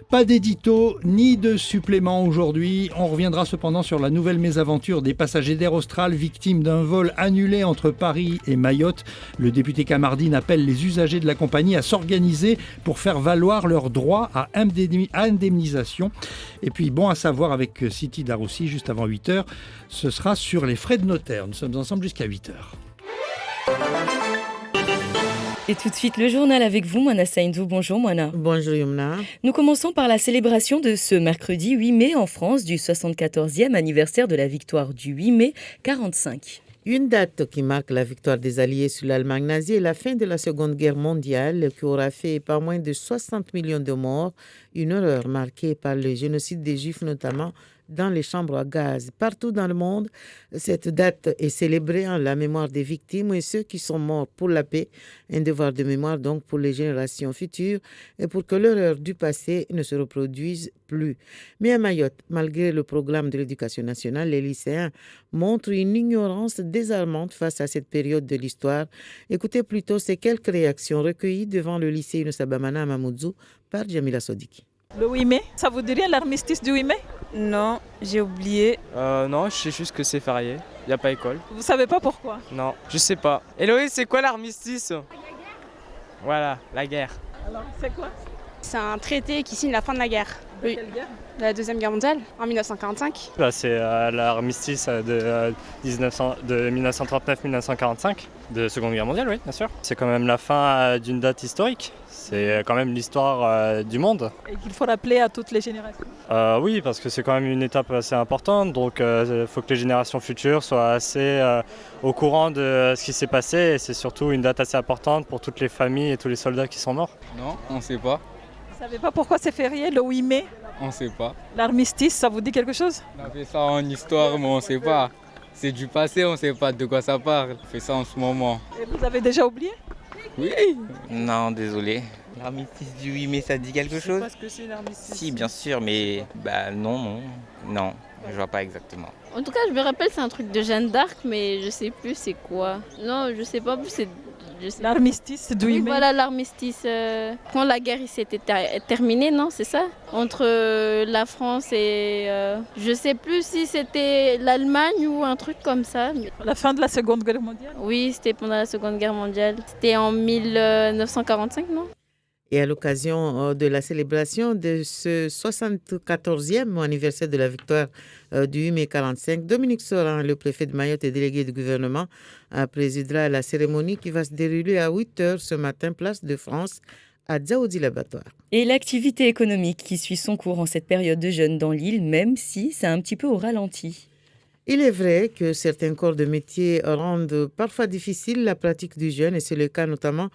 S21: Pas d'édito ni de supplément aujourd'hui. On reviendra cependant sur la nouvelle mésaventure des passagers d'Air Austral victimes d'un vol annulé entre Paris et Mayotte. Le député Kamardine appelle les usagers de la compagnie à s'organiser pour faire valoir leur droit à indemnisation. Et puis bon à savoir avec Siti Daroussi, juste avant 8h, ce sera sur les frais de notaire. Nous sommes ensemble jusqu'à 8h.
S1: Et tout de suite, le journal avec vous, Moana Saindou. Bonjour, Moana.
S2: Bonjour, Yumna.
S1: Nous commençons par la célébration de ce mercredi 8 mai en France du 74e anniversaire de la victoire du 8 mai 45.
S2: Une date qui marque la victoire des Alliés sur l'Allemagne nazie et la fin de la Seconde Guerre mondiale qui aura fait pas moins de 60 millions de morts, une horreur marquée par le génocide des Juifs notamment dans les chambres à gaz. Partout dans le monde, cette date est célébrée en la mémoire des victimes et ceux qui sont morts pour la paix. Un devoir de mémoire donc pour les générations futures et pour que l'horreur du passé ne se reproduise plus. Mais à Mayotte, malgré le programme de l'éducation nationale, les lycéens montrent une ignorance désarmante face à cette période de l'histoire. Écoutez plutôt ces quelques réactions recueillies devant le lycée Younouss Abamana à Mamoudzou par Jamila Swadiki.
S3: Le 8 mai, ça vous dirait l'armistice du 8 mai?
S7: Non, j'ai oublié.
S8: Non, je sais juste que c'est férié. Il n'y a pas école.
S3: Vous savez pas pourquoi?
S8: Non, je sais pas. Héloïse, c'est quoi l'armistice? Voilà, la guerre.
S3: Alors, c'est quoi?
S9: C'est un traité qui signe la fin de la guerre.
S3: De quelle guerre?
S9: La Deuxième Guerre mondiale, en 1945.
S24: C'est l'armistice de 1939-1945, de Seconde Guerre mondiale, oui, bien sûr. C'est quand même la fin d'une date historique. C'est quand même l'histoire du monde.
S3: Et qu'il faut rappeler à toutes les générations.
S24: Oui, parce que c'est quand même une étape assez importante. Donc il faut que les générations futures soient assez au courant de ce qui s'est passé. Et c'est surtout une date assez importante pour toutes les familles et tous les soldats qui sont morts.
S8: Non, on ne sait pas.
S3: Vous savez pas pourquoi c'est férié le 8 mai?
S8: On ne sait pas.
S3: L'armistice, ça vous dit quelque chose?
S8: On a fait ça en histoire, mais on ne sait pas. C'est du passé, on ne sait pas de quoi ça parle. On fait ça en ce moment.
S3: Et vous avez déjà oublié?
S8: Oui.
S25: Non, désolé. L'armistice du 8 mai, ça dit quelque chose?
S3: Parce que c'est l'armistice.
S25: Si, bien sûr, mais non, je vois pas exactement.
S26: En tout cas, je me rappelle, c'est un truc de Jeanne d'Arc, mais je sais plus c'est quoi. Non, je sais pas plus, c'est...
S3: L'armistice du 8 mai.
S26: Oui, voilà, l'armistice. Quand la guerre s'était terminée, non, c'est ça? Entre la France et... je sais plus si c'était l'Allemagne ou un truc comme ça. Mais...
S3: La fin de la Seconde Guerre mondiale?
S26: Oui, c'était pendant la Seconde Guerre mondiale. C'était en 1945, non?
S2: Et à l'occasion de la célébration de ce 74e anniversaire de la victoire du 8 mai 1945, Dominique Sorin, le préfet de Mayotte et délégué du gouvernement, présidera la cérémonie qui va se dérouler à 8h ce matin, place de France, à Dzaoudi l'abattoir.
S1: Et l'activité économique qui suit son cours en cette période de jeûne dans l'île, même si c'est un petit peu au ralenti.
S2: Il est vrai que certains corps de métier rendent parfois difficile la pratique du jeûne et c'est le cas notamment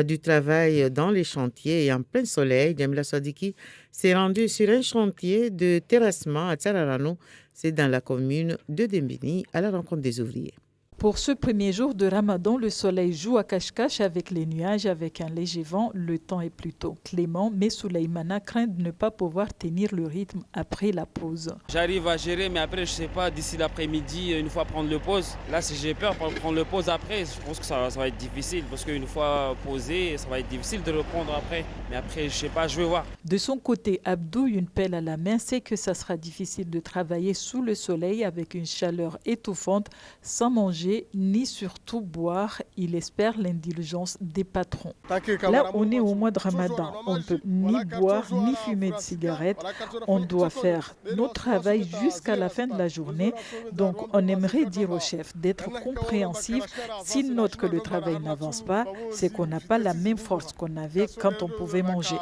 S2: du travail dans les chantiers et en plein soleil. Djamila Sadiki s'est rendue sur un chantier de terrassement à Tsararano, c'est dans la commune de Dembini, à la rencontre des ouvriers.
S3: Pour ce premier jour de Ramadan, le soleil joue à cache-cache avec les nuages, avec un léger vent. Le temps est plutôt clément, mais Souleymana craint de ne pas pouvoir tenir le rythme après la pause.
S10: J'arrive à gérer, mais après, je ne sais pas, d'ici l'après-midi, une fois prendre le pause. Là, si j'ai peur pour prendre le pause après, je pense que ça va être difficile. Parce qu'une fois posé, ça va être difficile de reprendre après. Mais après, je ne sais pas, je vais voir.
S3: De son côté, Abdou, une pelle à la main, sait que ça sera difficile de travailler sous le soleil avec une chaleur étouffante, sans manger ni surtout boire. Il espère l'indulgence des patrons. Là, on est au mois de Ramadan. On ne peut ni boire ni fumer de cigarettes. On doit faire notre travail jusqu'à la fin de la journée. Donc, on aimerait dire au chef d'être compréhensif. S'il note que le travail n'avance pas, c'est qu'on n'a pas la même force qu'on avait quand on pouvait manger.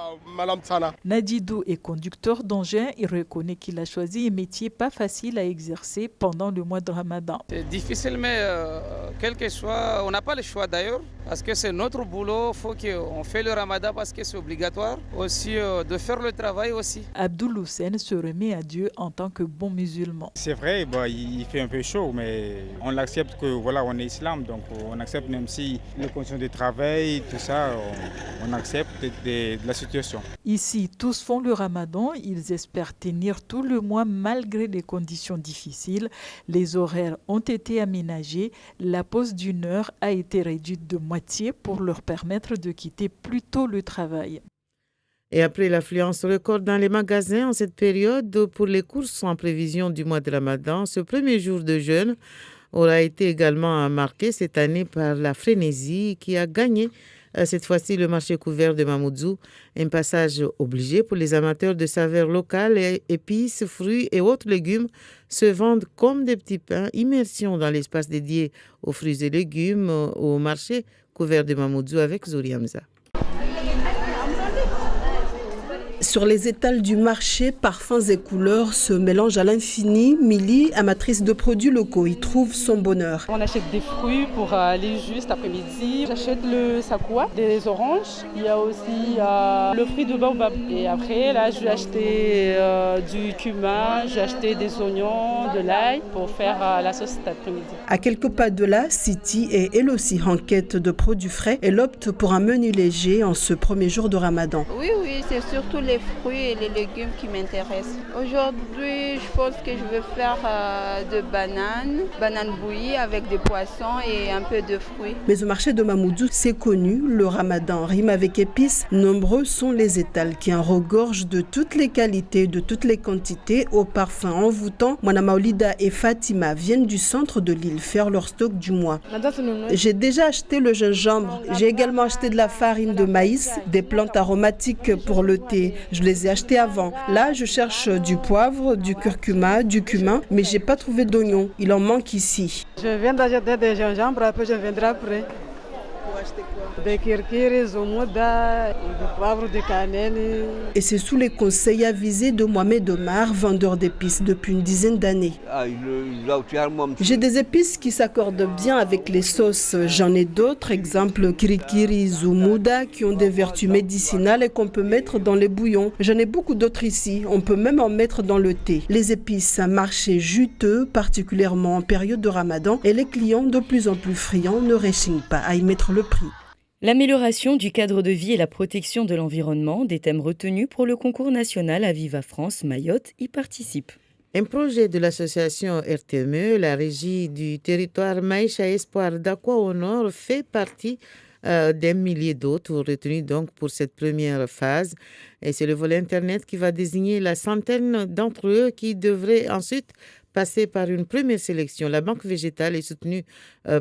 S3: Nadidou est conducteur d'engin. Il reconnaît qu'il a choisi un métier pas facile à exercer pendant le mois de Ramadan.
S11: C'est difficile, mais quel que soit, on n'a pas le choix d'ailleurs, parce que c'est notre boulot. Il faut qu'on fait le Ramadan parce que c'est obligatoire. Aussi de faire le travail aussi.
S3: Abdoul Hussein se remet à Dieu en tant que bon musulman.
S12: C'est vrai, il fait un peu chaud, mais on accepte que voilà, on est islam, donc on accepte même si les conditions de travail, tout ça, on accepte de la situation.
S3: Ici, tous font le Ramadan. Ils espèrent tenir tout le mois malgré les conditions difficiles. Les horaires ont été aménagés. La pause d'une heure a été réduite de moitié pour leur permettre de quitter plus tôt le travail.
S2: Et après l'affluence record dans les magasins en cette période pour les courses en prévision du mois de Ramadan, ce premier jour de jeûne aura été également marqué cette année par la frénésie qui a gagné cette fois-ci le marché couvert de Mamoudzou, un passage obligé pour les amateurs de saveurs locales, épices, fruits et autres légumes se vendent comme des petits pains. Immersion dans l'espace dédié aux fruits et légumes au marché couvert de Mamoudzou avec Zouri Hamza.
S14: Sur les étals du marché, parfums et couleurs se mélangent à l'infini. Mili, amatrice de produits locaux, y trouve son bonheur.
S18: On achète des fruits pour aller juste après-midi. J'achète le sakoua, des oranges. Il y a aussi le fruit de baobab. Et après, là, je vais acheter du cumin, j'ai acheté des oignons, de l'ail pour faire la sauce cet après-midi.
S14: À quelques pas de là, Siti est elle aussi en quête de produits frais. Elle opte pour un menu léger en ce premier jour de Ramadan.
S13: Oui, c'est surtout les fruits et les légumes qui m'intéressent. Aujourd'hui, je pense que je vais faire de bananes bouillies avec des poissons et un peu de fruits.
S14: Mais au marché de Mamoudzou, c'est connu, le Ramadan rime avec épices. Nombreux sont les étals qui en regorgent de toutes les qualités, de toutes les quantités, aux parfums envoûtants. Mwana Maolida et Fatima viennent du centre de l'île faire leur stock du mois. J'ai déjà acheté le gingembre. J'ai également acheté de la farine de maïs, des plantes aromatiques pour le thé. Je les ai achetés avant. Là, je cherche du poivre, du curcuma, du cumin, mais j'ai pas trouvé d'oignons. Il en manque ici.
S18: Je viens d'acheter des gingembre, après je viendrai après. Pour acheter quoi? Des kirkiri, zomouda, du poivre, de cannelle.
S14: Et c'est sous les conseils avisés de Mohamed Omar, vendeur d'épices depuis une dizaine d'années. J'ai des épices qui s'accordent bien avec les sauces. J'en ai d'autres, exemple kirikiri, zomouda, qui ont des vertus médicinales et qu'on peut mettre dans les bouillons. J'en ai beaucoup d'autres ici. On peut même en mettre dans le thé. Les épices, un marché juteux, particulièrement en période de Ramadan, et les clients de plus en plus friands ne réchignent pas à y mettre le prix.
S1: L'amélioration du cadre de vie et la protection de l'environnement, des thèmes retenus pour le concours national Aviva France Mayotte, y participent.
S2: Un projet de l'association RTME, la régie du territoire Maïcha Espoir d'Aqua au Nord, fait partie d'un millier d'autres retenus donc pour cette première phase. Et c'est le volet Internet qui va désigner la centaine d'entre eux qui devraient ensuite passer par une première sélection. La Banque végétale est soutenue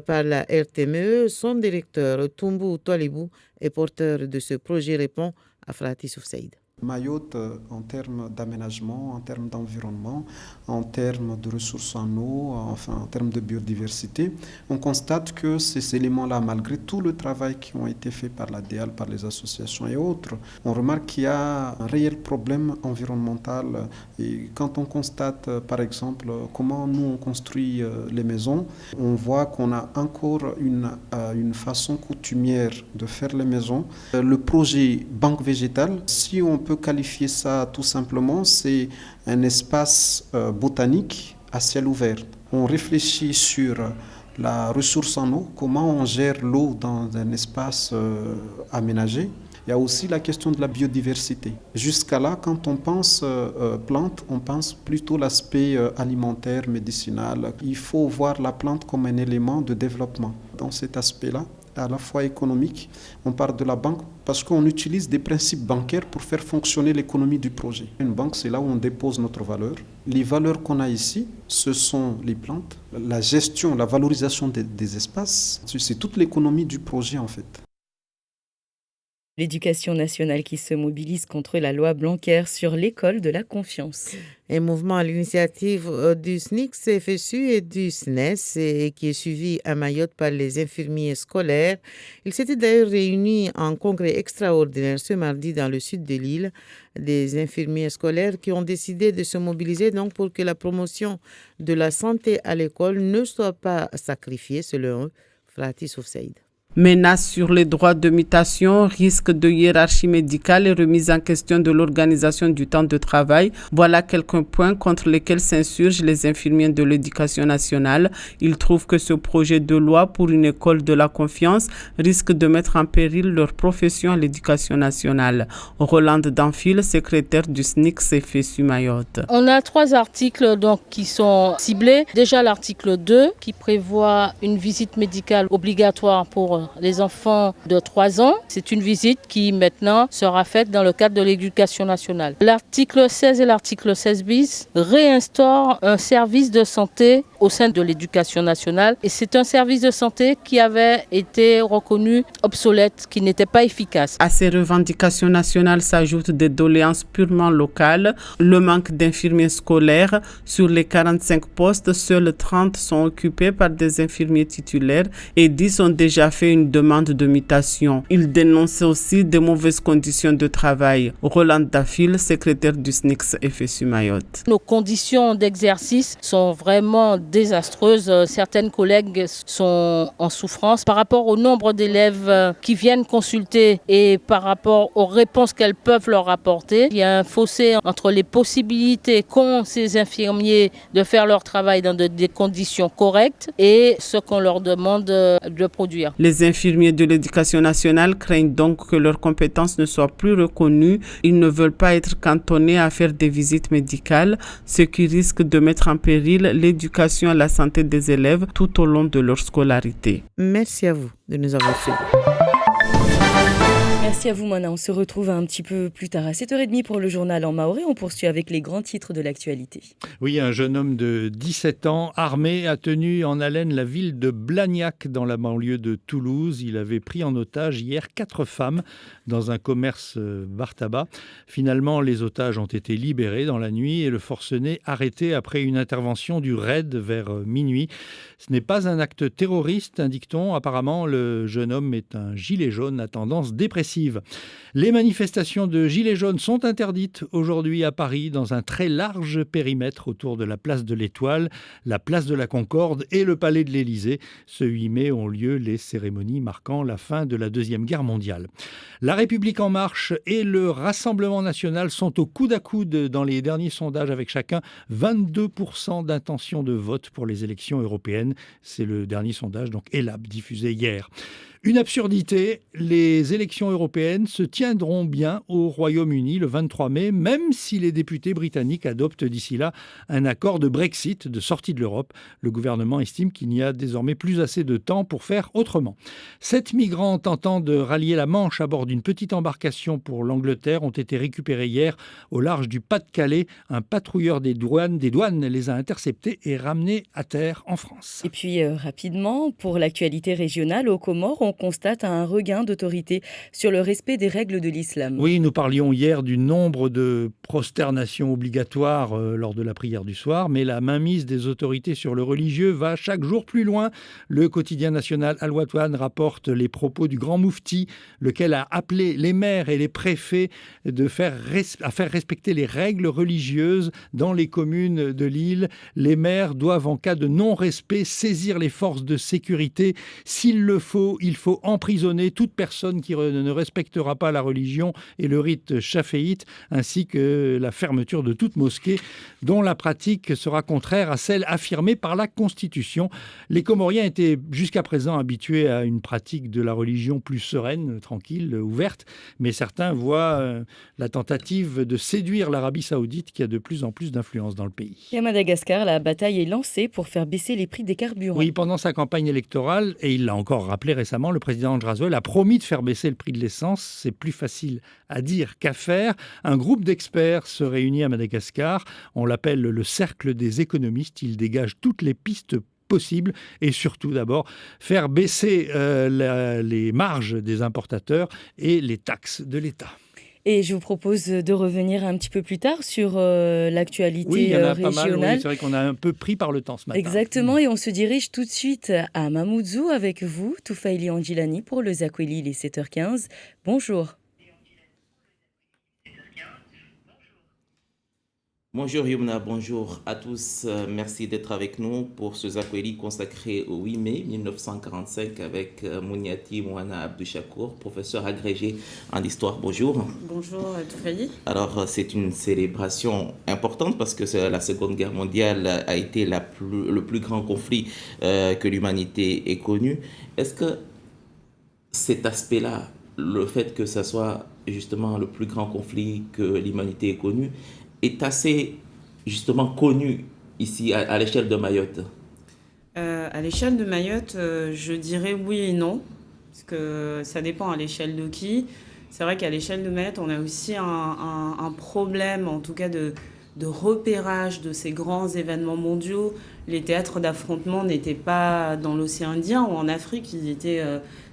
S2: par la RTME. Son directeur, Toumbu Toalibou, est porteur de ce projet, répond Frati Souf Saïd.
S15: Mayotte, en termes d'aménagement, en termes d'environnement, en termes de ressources en eau, enfin en termes de biodiversité, on constate que ces éléments-là, malgré tout le travail qui ont été fait par l'ADEAL, par les associations et autres, on remarque qu'il y a un réel problème environnemental. Et quand on constate, par exemple, comment nous on construit les maisons, on voit qu'on a encore une façon coutumière de faire les maisons. Le projet banque végétale, si on peut qualifier ça tout simplement, c'est un espace botanique à ciel ouvert. On réfléchit sur la ressource en eau, comment on gère l'eau dans un espace aménagé. Il y a aussi la question de la biodiversité. Jusqu'à là, quand on pense plante, on pense plutôt l'aspect alimentaire, médicinal. Il faut voir la plante comme un élément de développement. Dans cet aspect-là, à la fois économique, on parle de la banque parce qu'on utilise des principes bancaires pour faire fonctionner l'économie du projet. Une banque, c'est là où on dépose notre valeur. Les valeurs qu'on a ici, ce sont les plantes, la gestion, la valorisation des espaces. C'est toute l'économie du projet en fait.
S1: L'éducation nationale qui se mobilise contre la loi Blanquer sur l'école de la confiance.
S2: Un mouvement à l'initiative du SNIC, CFSU et du SNES et qui est suivi à Mayotte par les infirmiers scolaires. Ils s'étaient d'ailleurs réunis en congrès extraordinaire ce mardi dans le sud de l'île. Des infirmiers scolaires qui ont décidé de se mobiliser donc pour que la promotion de la santé à l'école ne soit pas sacrifiée, selon eux. Frati Souf Saïd.
S16: Menaces sur les droits de mutation, risque de hiérarchie médicale et remise en question de l'organisation du temps de travail. Voilà quelques points contre lesquels s'insurgent les infirmiers de l'éducation nationale. Ils trouvent que ce projet de loi pour une école de la confiance risque de mettre en péril leur profession à l'éducation nationale. Rolande Danfil, secrétaire du SNIC CFSU Mayotte.
S17: On a 3 articles donc, qui sont ciblés. Déjà l'article 2 qui prévoit une visite médicale obligatoire pour les enfants de 3 ans. C'est une visite qui maintenant sera faite dans le cadre de l'éducation nationale. L'article 16 et l'article 16 bis réinstaurent un service de santé au sein de l'éducation nationale. Et c'est un service de santé qui avait été reconnu obsolète, qui n'était pas efficace.
S16: À ces revendications nationales s'ajoutent des doléances purement locales. Le manque d'infirmiers scolaires. Sur les 45 postes, seuls 30 sont occupés par des infirmiers titulaires et 10 ont déjà fait une demande de mutation. Il dénonce aussi des mauvaises conditions de travail. Roland Dafil, secrétaire du SNIC FSU Mayotte.
S17: Nos conditions d'exercice sont vraiment désastreuses. Certaines collègues sont en souffrance par rapport au nombre d'élèves qui viennent consulter et par rapport aux réponses qu'elles peuvent leur apporter. Il y a un fossé entre les possibilités qu'ont ces infirmiers de faire leur travail dans des conditions correctes et ce qu'on leur demande de produire.
S16: Les infirmiers de l'éducation nationale craignent donc que leurs compétences ne soient plus reconnues. Ils ne veulent pas être cantonnés à faire des visites médicales, ce qui risque de mettre en péril l'éducation à la santé des élèves tout au long de leur scolarité.
S2: Merci à vous de nous avoir suivis.
S1: Merci à vous, Mona. On se retrouve un petit peu plus tard à 7h30 pour le journal en maoré. On poursuit avec les grands titres de l'actualité.
S21: Oui, un jeune homme de 17 ans, armé, a tenu en haleine la ville de Blagnac dans la banlieue de Toulouse. Il avait pris en otage hier 4 femmes dans un commerce bar tabac. Finalement, les otages ont été libérés dans la nuit et le forcené arrêté après une intervention du RAID vers minuit. Ce n'est pas un acte terroriste, indique-t-on. Apparemment, le jeune homme est un gilet jaune à tendance dépressive. Les manifestations de gilets jaunes sont interdites aujourd'hui à Paris dans un très large périmètre autour de la place de l'Étoile, la place de la Concorde et le palais de l'Élysée. Ce 8 mai ont lieu les cérémonies marquant la fin de la Deuxième Guerre mondiale. La République en marche et le Rassemblement national sont au coude à coude dans les derniers sondages avec chacun 22% d'intention de vote pour les élections européennes. C'est le dernier sondage, donc ELAB, diffusé hier. Une absurdité, les élections européennes se tiendront bien au Royaume-Uni le 23 mai, même si les députés britanniques adoptent d'ici là un accord de Brexit, de sortie de l'Europe. Le gouvernement estime qu'il n'y a désormais plus assez de temps pour faire autrement. 7 migrants tentant de rallier la Manche à bord d'une petite embarcation pour l'Angleterre ont été récupérés hier au large du Pas-de-Calais. Un patrouilleur des douanes les a interceptés et ramenés à terre en France.
S1: Et puis rapidement, pour l'actualité régionale, aux Comores, on gouvernement constate un regain d'autorité sur le respect des règles de l'islam.
S21: Oui, nous parlions hier du nombre de prosternations obligatoires lors de la prière du soir, mais la mainmise des autorités sur le religieux va chaque jour plus loin. Le quotidien national Al-Watan rapporte les propos du grand moufti, lequel a appelé les maires et les préfets à faire respecter les règles religieuses dans les communes de l'île. Les maires doivent, en cas de non-respect, saisir les forces de sécurité. S'il le faut, il faut emprisonner toute personne qui ne respectera pas la religion et le rite chaféite, ainsi que la fermeture de toute mosquée dont la pratique sera contraire à celle affirmée par la Constitution. Les Comoriens étaient jusqu'à présent habitués à une pratique de la religion plus sereine, tranquille, ouverte, mais certains voient la tentative de séduire l'Arabie saoudite qui a de plus en plus d'influence dans le pays.
S1: Et à Madagascar, la bataille est lancée pour faire baisser les prix des carburants.
S21: Oui, pendant sa campagne électorale, et il l'a encore rappelé récemment, le président André a promis de faire baisser le prix de l'essence. C'est plus facile à dire qu'à faire. Un groupe d'experts se réunit à Madagascar. On l'appelle le cercle des économistes. Il dégage toutes les pistes possibles et surtout d'abord faire baisser les marges des importateurs et les taxes de l'État.
S1: Et je vous propose de revenir un petit peu plus tard sur l'actualité
S21: oui, il y en a
S1: régionale.
S21: Pas mal, oui, c'est vrai qu'on a un peu pris par le temps ce matin.
S1: Exactement, et on se dirige tout de suite à Mamoudzou avec vous, Toufaili Angilani, pour le Zakweli, il est 7h15. Bonjour.
S4: Bonjour Yumna, bonjour à tous. Merci d'être avec nous pour ce Zakweli consacré au 8 mai 1945 avec Mouniati Mouana Abdouchakour, professeur agrégé en histoire. Bonjour.
S5: Bonjour Toufaili.
S4: Alors c'est une célébration importante parce que la Seconde Guerre mondiale a été le plus grand conflit que l'humanité ait connu. Est-ce que cet aspect-là, le fait que ça soit justement le plus grand conflit que l'humanité ait connu, est assez justement connu ici à l'échelle de Mayotte?
S5: À l'échelle de Mayotte, je dirais oui et non, parce que ça dépend à l'échelle de qui. C'est vrai qu'à l'échelle de Mayotte, on a aussi un problème, en tout cas de repérage de ces grands événements mondiaux. Les théâtres d'affrontement n'étaient pas dans l'océan Indien ou en Afrique, ils étaient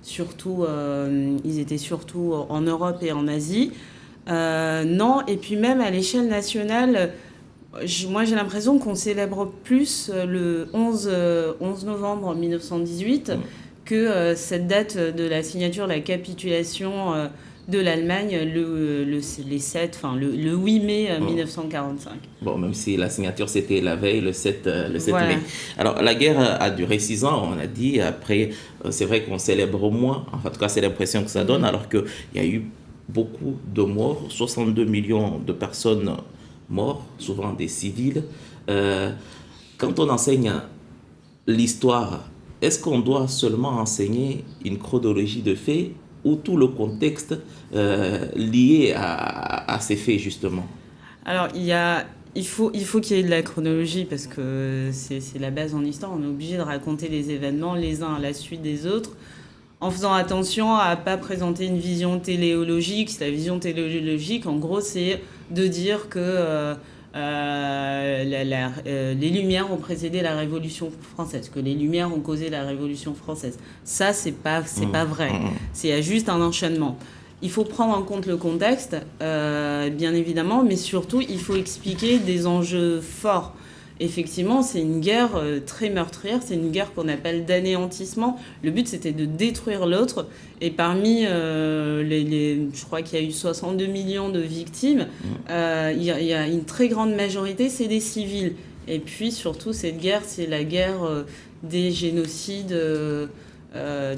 S5: surtout en Europe et en Asie. Non, et puis même à l'échelle nationale, moi j'ai l'impression qu'on célèbre plus le 11 novembre 1918 que cette date de la signature, la capitulation de l'Allemagne le 8 mai 1945.
S4: Bon, même si la signature c'était la veille, le 7
S5: voilà.
S4: mai. Alors la guerre a duré 6 ans, on a dit. Après, c'est vrai qu'on célèbre moins, en tout cas c'est l'impression que ça donne, alors qu'il y a eu beaucoup de morts, 62 millions de personnes mortes, souvent des civils. Quand on enseigne l'histoire, est-ce qu'on doit seulement enseigner une chronologie de faits ou tout le contexte lié à ces faits, justement?
S5: Alors, il faut qu'il y ait de la chronologie parce que c'est la base en histoire. On est obligé de raconter les événements les uns à la suite des autres, en faisant attention à ne pas présenter une vision téléologique. La vision téléologique, en gros, c'est de dire que les Lumières ont précédé la Révolution française, que les Lumières ont causé la Révolution française. Ça, c'est pas vrai. C'est juste un enchaînement. Il faut prendre en compte le contexte, bien évidemment, mais surtout, il faut expliquer des enjeux forts. Effectivement, c'est une guerre très meurtrière, c'est une guerre qu'on appelle d'anéantissement. Le but, c'était de détruire l'autre. Et parmi je crois qu'il y a eu 62 millions de victimes, il y a une très grande majorité, c'est des civils. Et puis, surtout, cette guerre, c'est la guerre des génocides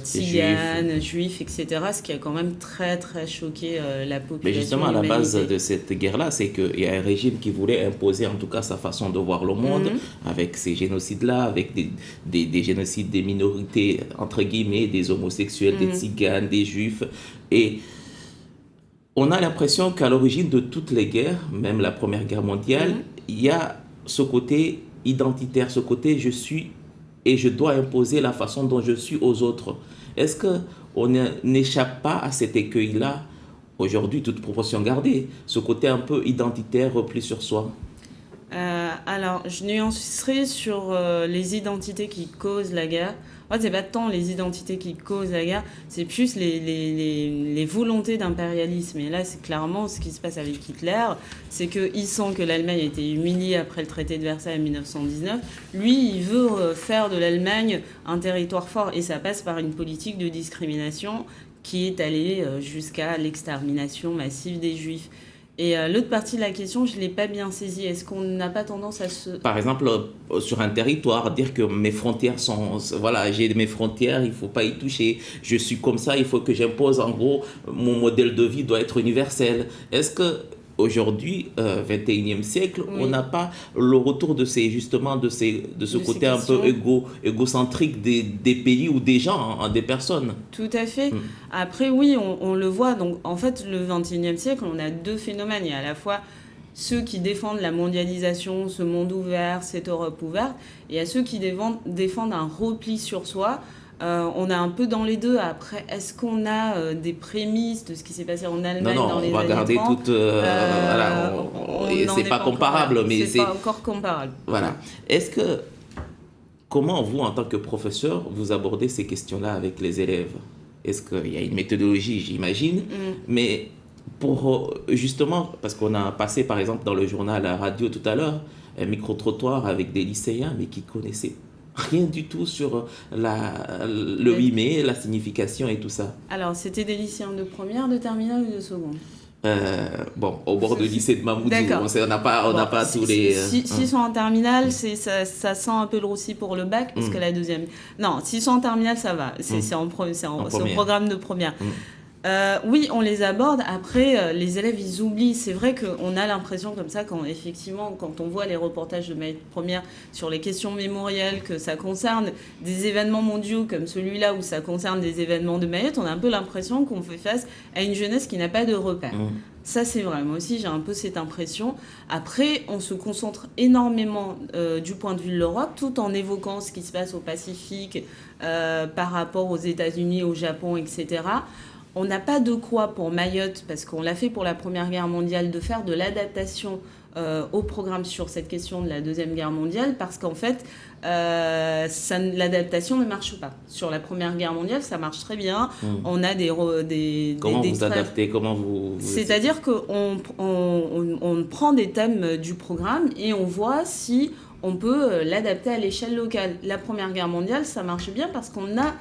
S5: tziganes, juifs, etc. Ce qui a quand même très, très choqué la population.
S4: Mais justement, à la base de cette guerre-là, c'est qu'il y a un régime qui voulait imposer en tout cas sa façon de voir le monde, avec ces génocides-là, avec des génocides des minorités, entre guillemets, des homosexuels, des tziganes, des juifs. Et on a l'impression qu'à l'origine de toutes les guerres, même la Première Guerre mondiale, il y a ce côté identitaire, ce côté je suis et je dois imposer la façon dont je suis aux autres. Est-ce qu'on n'échappe pas à cet écueil-là, aujourd'hui, toute proportion gardée, ce côté un peu identitaire, repli sur soi?
S5: Alors, je nuancerai sur les identités qui causent la guerre. En fait, c'est pas tant les identités qui causent la guerre, c'est plus les volontés d'impérialisme. Et là, c'est clairement ce qui se passe avec Hitler, c'est qu'il sent que l'Allemagne a été humiliée après le traité de Versailles en 1919. Lui, il veut faire de l'Allemagne un territoire fort, et ça passe par une politique de discrimination qui est allée jusqu'à l'extermination massive des Juifs. Et l'autre partie de la question, je ne l'ai pas bien saisie. Est-ce qu'on n'a pas tendance à se...
S4: Par exemple, sur un territoire, dire que mes frontières sont... Voilà, j'ai mes frontières, il ne faut pas y toucher. Je suis comme ça, il faut que j'impose. En gros, mon modèle de vie doit être universel. Est-ce que... Aujourd'hui, 21e siècle, oui, on n'a pas le retour de ce côté un peu égocentrique des pays ou des gens, des personnes.
S5: Tout à fait. Après, oui, on le voit. Donc, en fait, le 21e siècle, on a deux phénomènes. Il y a à la fois ceux qui défendent la mondialisation, ce monde ouvert, cette Europe ouverte, et il y a ceux qui défendent un repli sur soi. On a un peu dans les deux. Après, est-ce qu'on a des prémices de ce qui s'est passé en Allemagne dans les années 30 ? Non, on va garder toutes...
S4: c'est pas comparable. Mais
S5: c'est pas encore comparable.
S4: Voilà. Est-ce que... Comment vous, en tant que professeur, vous abordez ces questions-là avec les élèves ? Est-ce qu'il y a une méthodologie, j'imagine, mais pour justement, parce qu'on a passé par exemple dans le journal à radio tout à l'heure, un micro-trottoir avec des lycéens, mais qui connaissaient rien du tout sur le 8 mai, la signification et tout ça.
S5: Alors, c'était des lycéens de première, de terminale ou de seconde ?
S4: Au bord du lycée de Mamoudzou, on n'a pas tous les...
S5: S'ils sont en terminale, ça sent un peu le roussi pour le bac, parce que la deuxième... Non, s'ils sont en terminale, ça va. C'est au programme de première. Oui, on les aborde. Après, les élèves, ils oublient. C'est vrai qu'on a l'impression comme ça, quand on voit les reportages de Maïette Première sur les questions mémorielles, que ça concerne des événements mondiaux comme celui-là, où ça concerne des événements de Mayotte, on a un peu l'impression qu'on fait face à une jeunesse qui n'a pas de repères. Ça, c'est vrai. Moi aussi, j'ai un peu cette impression. Après, on se concentre énormément du point de vue de l'Europe, tout en évoquant ce qui se passe au Pacifique, par rapport aux États-Unis, au Japon, etc. On n'a pas de quoi pour Mayotte, parce qu'on l'a fait pour la Première Guerre mondiale, de faire de l'adaptation au programme sur cette question de la Deuxième Guerre mondiale, parce qu'en fait, l'adaptation ne marche pas. Sur la Première Guerre mondiale, ça marche très bien. On a
S4: Comment vous adaptez ? Comment vous...
S5: C'est-à-dire qu'on prend des thèmes du programme et on voit si on peut l'adapter à l'échelle locale. La Première Guerre mondiale, ça marche bien parce qu'on a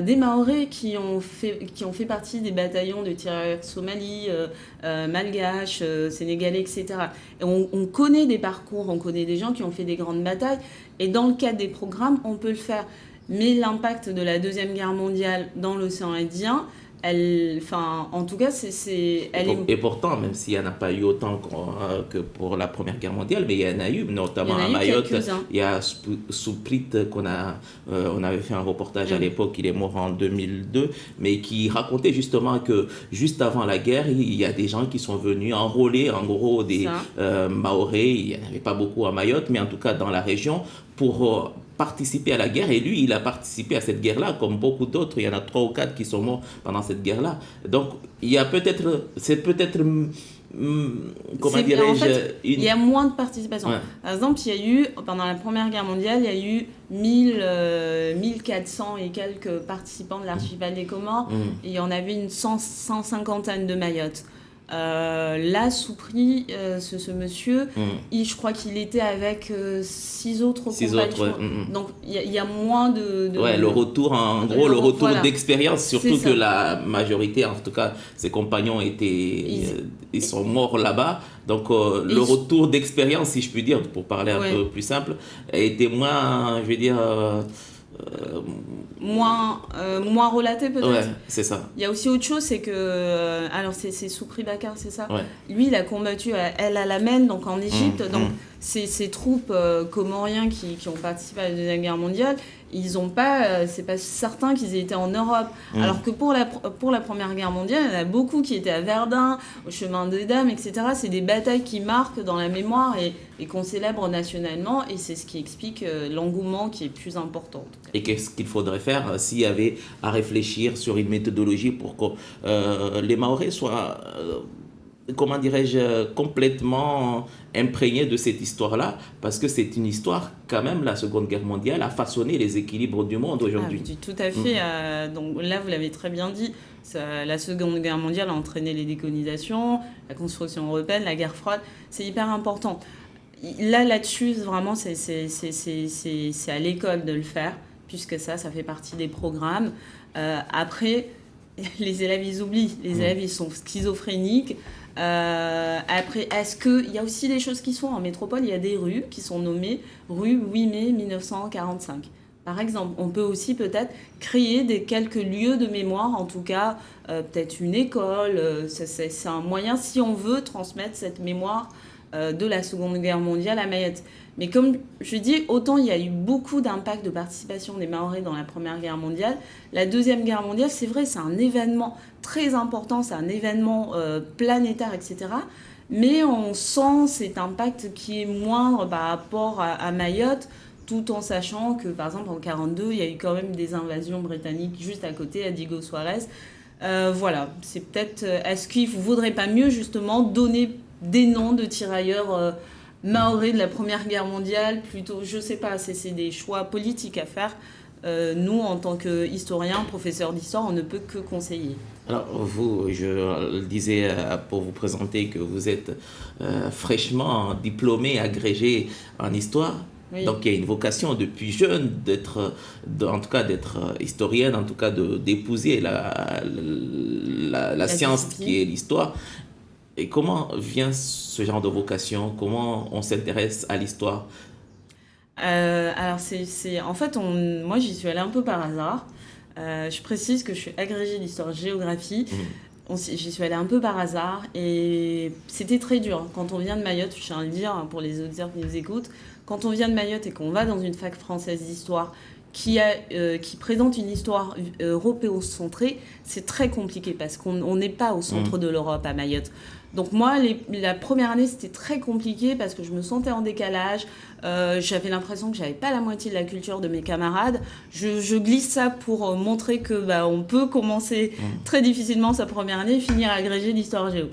S5: des Mahorais qui ont fait partie des bataillons de tirailleurs somalis, malgaches, sénégalais, etc. Et on connaît des parcours, on connaît des gens qui ont fait des grandes batailles. Et dans le cadre des programmes, on peut le faire. Mais l'impact de la Deuxième Guerre mondiale dans l'océan Indien, en tout cas,
S4: Et pourtant, même s'il n'y en a pas eu autant que pour la Première Guerre mondiale, mais il y en a eu, notamment à Mayotte. Il y a Souprit on avait fait un reportage à l'époque, il est mort en 2002, mais qui racontait justement que juste avant la guerre, il y a des gens qui sont venus enrôler en gros des Mahorais. Il n'y en avait pas beaucoup à Mayotte, mais en tout cas dans la région, pour participer à la guerre, et lui, il a participé à cette guerre-là, comme beaucoup d'autres. Il y en a 3 ou 4 qui sont morts pendant cette guerre-là. Donc, il y a comment dirais-je...
S5: En fait, il y a moins de participation. Par exemple, il y a eu, pendant la Première Guerre mondiale, il y a eu 1400 et quelques participants de l'archipel des Comores, et il y en avait une 150aine de Mayotte. Là, Soupri, ce monsieur, je crois qu'il était avec 6 autres compagnons. Donc, il y a moins de...
S4: le retour, en gros, le retour d'expérience, surtout que la majorité, en tout cas, ses compagnons ils sont morts là-bas. Donc, le retour d'expérience, si je puis dire, pour parler un peu plus simple, était moins, je veux dire...
S5: moins relaté peut-être.
S4: Ouais, c'est ça.
S5: Il y a aussi autre chose, c'est que alors c'est Soupri Bakar, c'est ça. Lui, il a combattu à El Alamein, donc en Égypte. Donc ces troupes comoriens qui ont participé à la Deuxième Guerre mondiale, ils ont pas, c'est pas certain qu'ils aient été en Europe. Alors que pour la Première Guerre mondiale, il y en a beaucoup qui étaient à Verdun, au Chemin des Dames, etc. C'est des batailles qui marquent dans la mémoire et qu'on célèbre nationalement, et c'est ce qui explique l'engouement qui est plus important.
S4: Et qu'est-ce qu'il faudrait faire s'il y avait à réfléchir sur une méthodologie pour que les Mahorais soient comment dirais-je, complètement imprégné de cette histoire-là, parce que c'est une histoire, quand même, la Seconde Guerre mondiale a façonné les équilibres du monde aujourd'hui.
S5: Tout à fait. Donc là, vous l'avez très bien dit, la Seconde Guerre mondiale a entraîné les décolonisations, la construction européenne, la guerre froide. C'est hyper important. Là-dessus, vraiment, c'est à l'école de le faire, puisque ça fait partie des programmes. Après, les élèves, ils oublient. Les élèves, ils sont schizophréniques. Après, est-ce qu'il y a aussi des choses qui sont en métropole? Il y a des rues qui sont nommées rue 8 mai 1945. Par exemple, on peut aussi peut-être créer quelques lieux de mémoire, en tout cas, peut-être une école. C'est un moyen, si on veut, transmettre cette mémoire de la Seconde Guerre mondiale à Mayotte. Mais comme je dis, autant il y a eu beaucoup d'impact de participation des Mahorais dans la Première Guerre mondiale, la Deuxième Guerre mondiale, c'est vrai, c'est un événement très important, c'est un événement planétaire, etc. Mais on sent cet impact qui est moindre par rapport à Mayotte, tout en sachant que, par exemple, en 1942, il y a eu quand même des invasions britanniques juste à côté, à Diego Suarez. Voilà, c'est peut-être... Est-ce qu'il ne vaudrait pas mieux, justement, donner des noms de tirailleurs maoris de la Première Guerre mondiale, plutôt, je sais pas, c'est des choix politiques à faire. Nous, en tant qu'historiens, professeurs d'histoire, on ne peut que conseiller.
S4: Alors, vous, je le disais pour vous présenter que vous êtes fraîchement diplômée, agrégée en histoire. Oui. Donc, il y a une vocation depuis jeune d'être historienne, en tout cas d'épouser la science qui est l'histoire. Et comment vient ce genre de vocation? Comment on s'intéresse à l'histoire?
S5: Alors, en fait, moi, j'y suis allée un peu par hasard. Je précise que je suis agrégée d'histoire-géographie. J'y suis allée un peu par hasard et c'était très dur. Quand on vient de Mayotte, je tiens à le dire pour les auditeurs qui nous écoutent, quand on vient de Mayotte et qu'on va dans une fac française d'histoire qui présente une histoire européocentrée, c'est très compliqué parce qu'on n'est pas au centre de l'Europe à Mayotte. Donc moi, la première année, c'était très compliqué parce que je me sentais en décalage. J'avais l'impression que j'avais pas la moitié de la culture de mes camarades. Je glisse ça pour montrer que on peut commencer très difficilement sa première année et finir agrégé d'histoire géo.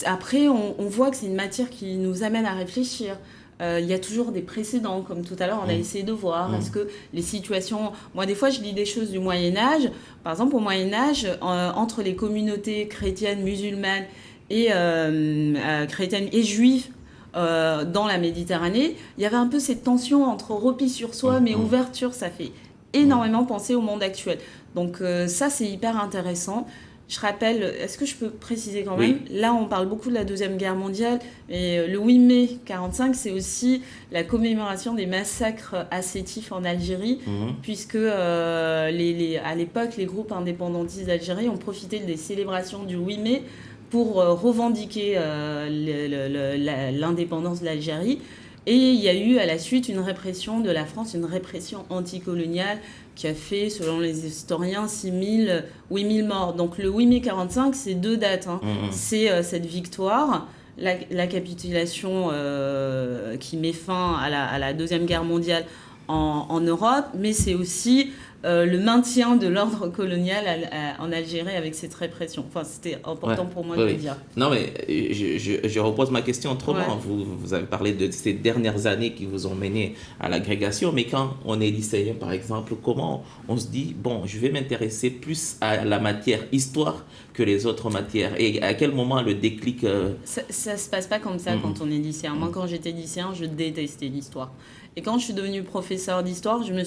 S5: Après, on voit que c'est une matière qui nous amène à réfléchir. Il y a toujours des précédents, comme tout à l'heure, on a essayé de voir. Est-ce que les situations... Moi, des fois, je lis des choses du Moyen-Âge. Par exemple, au Moyen-Âge, entre les communautés chrétiennes, musulmanes et chrétiennes et juives dans la Méditerranée, il y avait un peu cette tension entre repli sur soi, mais ouverture. Ça fait énormément penser au monde actuel. Donc ça, c'est hyper intéressant. Je rappelle, est-ce que je peux préciser quand même? Là, on parle beaucoup de la Deuxième Guerre mondiale, et le 8 mai 1945, c'est aussi la commémoration des massacres à Sétif en Algérie, puisque à l'époque, les groupes indépendantistes d'Algérie ont profité des célébrations du 8 mai pour revendiquer l'indépendance de l'Algérie. Et il y a eu à la suite une répression de la France, une répression anticoloniale qui a fait, selon les historiens, 8 000 morts. Donc le 8 mai 1945, c'est deux dates. C'est cette victoire, la capitulation qui met fin à la Deuxième Guerre mondiale en Europe, mais c'est aussi le maintien de l'ordre colonial en Algérie avec cette répression. Enfin, c'était important pour moi de le dire.
S4: Non, mais je repose ma question autrement. Vous avez parlé de ces dernières années qui vous ont mené à l'agrégation, mais quand on est lycéen, par exemple, comment on se dit, bon, je vais m'intéresser plus à la matière histoire que les autres matières? Et à quel moment le déclic
S5: Ça se passe pas comme ça quand on est lycéen. Moi, quand j'étais lycéen, je détestais l'histoire. Et quand je suis devenue professeure d'histoire, je me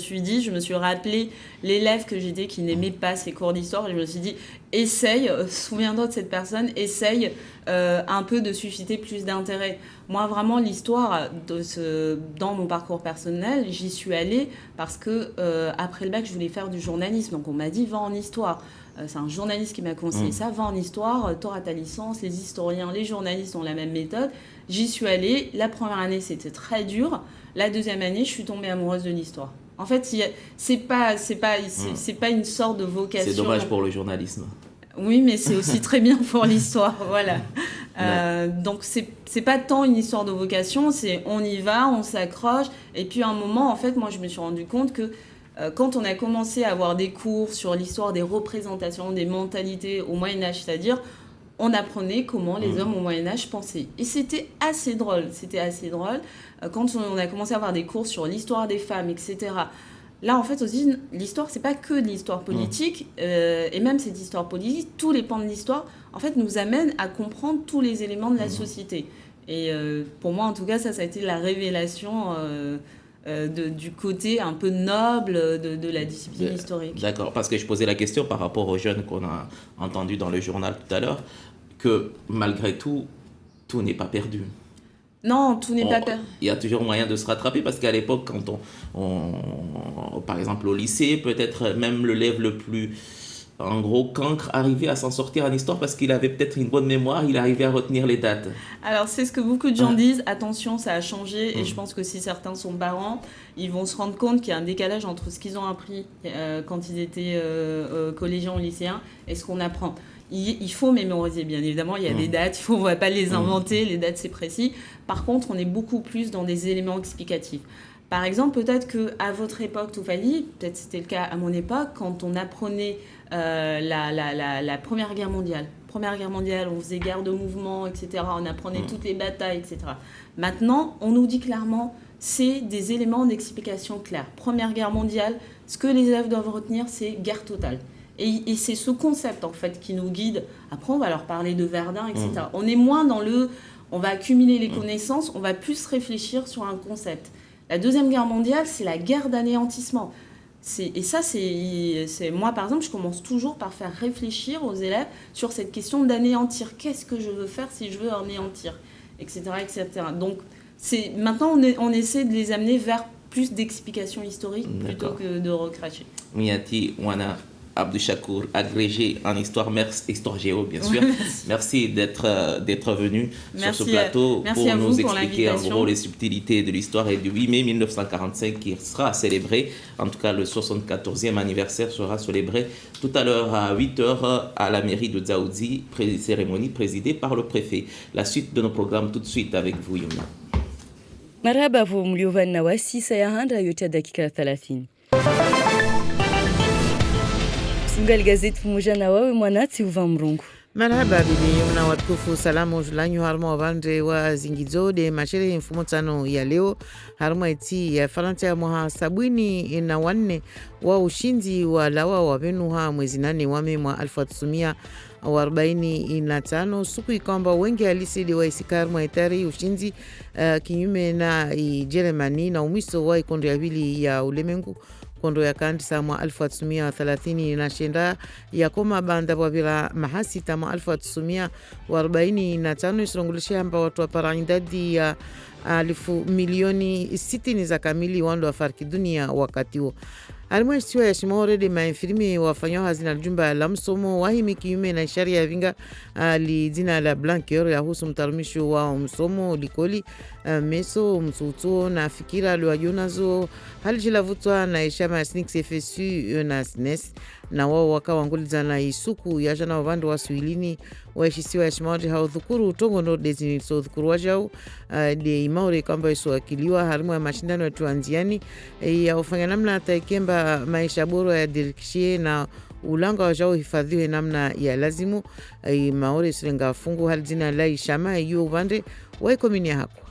S5: suis rappelé l'élève que j'étais qui n'aimait pas ces cours d'histoire. Je me suis dit, essaye, souviens-toi de cette personne, essaye un peu de susciter plus d'intérêt. Moi, vraiment, l'histoire, dans mon parcours personnel, j'y suis allée parce que après le bac, je voulais faire du journalisme. Donc, on m'a dit, va en histoire. C'est un journaliste qui m'a conseillé ça, va en histoire, t'auras ta licence, les historiens, les journalistes ont la même méthode. J'y suis allée. La première année, c'était très dur. La deuxième année, je suis tombée amoureuse de l'histoire. En fait, c'est pas une sorte de vocation.
S4: C'est dommage pour le journalisme.
S5: Oui, mais c'est aussi très bien pour l'histoire, voilà. Donc, c'est pas tant une histoire de vocation, c'est on y va, on s'accroche. Et puis, à un moment, en fait, moi, je me suis rendu compte que quand on a commencé à avoir des cours sur l'histoire des représentations, des mentalités au Moyen-Âge, c'est-à-dire
S6: on apprenait comment les hommes au Moyen-Âge pensaient. Et c'était assez drôle. Quand on a commencé à avoir des cours sur l'histoire des femmes, etc., là, en fait, aussi, l'histoire, c'est pas que de l'histoire politique. Et même cette histoire politique, tous les pans de l'histoire, en fait, nous amènent à comprendre tous les éléments de la société. Et pour moi, en tout cas, ça a été la révélation du côté un peu noble de la discipline historique.
S4: D'accord, parce que je posais la question par rapport aux jeunes qu'on a entendus dans le journal tout à l'heure, que malgré tout, tout n'est pas perdu.
S6: Non, tout n'est pas perdu.
S4: Il y a toujours moyen de se rattraper, parce qu'à l'époque, quand par exemple au lycée, peut-être même l'élève le plus, en gros, cancre arrivait à s'en sortir en histoire parce qu'il avait peut-être une bonne mémoire, il arrivait à retenir les dates.
S6: Alors, c'est ce que beaucoup de gens disent. Attention, ça a changé. Et je pense que si certains sont parents, ils vont se rendre compte qu'il y a un décalage entre ce qu'ils ont appris quand ils étaient collégiens ou lycéens et ce qu'on apprend. Il faut mémoriser, bien évidemment. Il y a des dates, on ne va pas les inventer. Les dates, c'est précis. Par contre, on est beaucoup plus dans des éléments explicatifs. Par exemple, peut-être qu'à votre époque, Toufali, peut-être c'était le cas à mon époque, quand on apprenait la Première Guerre mondiale. Première Guerre mondiale, on faisait guerre de mouvement, etc. On apprenait toutes les batailles, etc. Maintenant, on nous dit clairement, c'est des éléments d'explication clairs. Première Guerre mondiale, ce que les élèves doivent retenir, c'est guerre totale. Et c'est ce concept, en fait, qui nous guide. Après, on va leur parler de Verdun, etc. On est moins dans on va accumuler les connaissances, on va plus réfléchir sur un concept. La Deuxième Guerre mondiale, c'est la guerre d'anéantissement. Et ça, c'est moi, par exemple, je commence toujours par faire réfléchir aux élèves sur cette question d'anéantir. Qu'est-ce que je veux faire si je veux anéantir, etc., etc. Donc, maintenant, on essaie de les amener vers plus d'explications historiques plutôt que de recracher.
S4: Miati Wana Abdou Chakour, agrégé en histoire géo, bien sûr. Merci d'être venu sur ce plateau pour nous expliquer en gros les subtilités de l'histoire et du 8 mai 1945 qui sera célébré. En tout cas, le 74e anniversaire sera célébré tout à l'heure à 8h à la mairie de Dzaoudzi, cérémonie présidée par le préfet. La suite de nos programmes tout de suite avec vous, Yumna.
S1: Marhaba vo mliovani na wasi sayahanda yote ya dakika 30. Sungali gazeti pamoja na wawe Mwanati uva Mrongo.
S2: Marhaba bibi mna watukufu, salamu julanyu harma wabande wa zingizode mashere mfumo tano ya leo harma iti ya Faransa mwa sabini na wanne wa ushinzi wa lawa wa Venuha mwezi nane wame mwa 1945 suku ikamba wengi alisidi wa isikar mwa itari ushinzi kinyume na Jeremani na umiso wa ikondo ya vili ya ulemengu kondo ya kandisa mwa 1930 na shenda ya koma banda wabila mahasi tama 1945 isirongulishia hamba watu wa parangidadi ya 1,060,000 za kamili wando wa farki dunia wakati huo. Alimwe siwa ya shimore de maenfirimi wafanywa hazina jumba la msomo wahimi kiume na ishari ya vinga li zina la Blanqueur ya husu mtarumisho wa msomo likoli meso msutuo na fikira lwa jonazo halijila vutwa na ishama ya SNICS FSU na SNES na wao wakawa nguliza na isuku ya jana wabandu wa suilini waishisiwa ya shimore hao dhukuru utongo no dezini so dhukuru wajau de imaure kamba iso wakiliwa harimu ya mashindano ya tuanziani ya ufanya namna taikemba maisha bora ya dirikishie na ulanga wajao hifadhiwe namna ya lazimu maore sirenga fungu halijina la ishama yu ubande waikomini ya hakwa.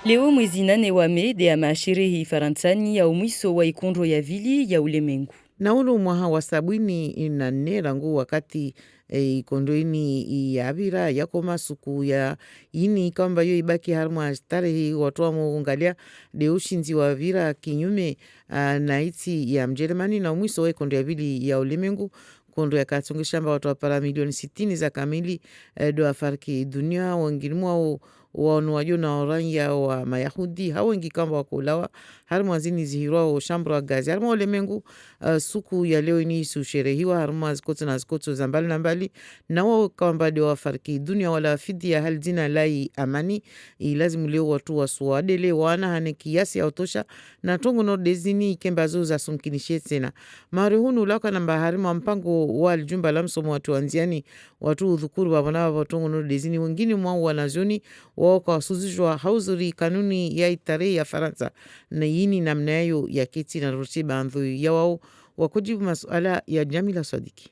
S1: Leo mwezi nane wa Mei de amasherehe Faransani ya umwiso wa ikondo ya vili ya ulemengu.
S2: Na ulu mwaha wa sabini inane rangu wakati ikondo ini ya abira ya koma suku ya ini kamba yo ibaki harma tarehe watu wa muungalia de ushinzi wa vira kinyume na iti ya Mjerumani na umwiso wa ikondo ya vili ya ulemengu kondo ya katungi shamba watu wa para milioni 60 za kamili do afarki dunia wangilimu wao wanuwajo na oranja wa Mayahudi hawengi kamba wakulawa harma zini zihirwa wa shambro wa gazi harma ulemengu suku ya leo ini isu sherehiwa harma zikoto na zikoto za mbali na mbali na wao kamba de wafariki dunia wala fidi ya haljina lai amani ilazimu leo watu wa suwade leo wana hane kiasi ya otosha na tongo no dezini ikembazo za sumkinishe tena marehunu laka namba harma mpango wa aljumba la msomo watu wanziani watu udhukuru wabana watongo no dezini wengine mwa wanazoni waka wasuzishwa hauzuri kanuni ya itare ya Faransa na yini namna yayo ya kiti na rutiba andhu ya wao wakujibu masuala ya Jamila Sadiki.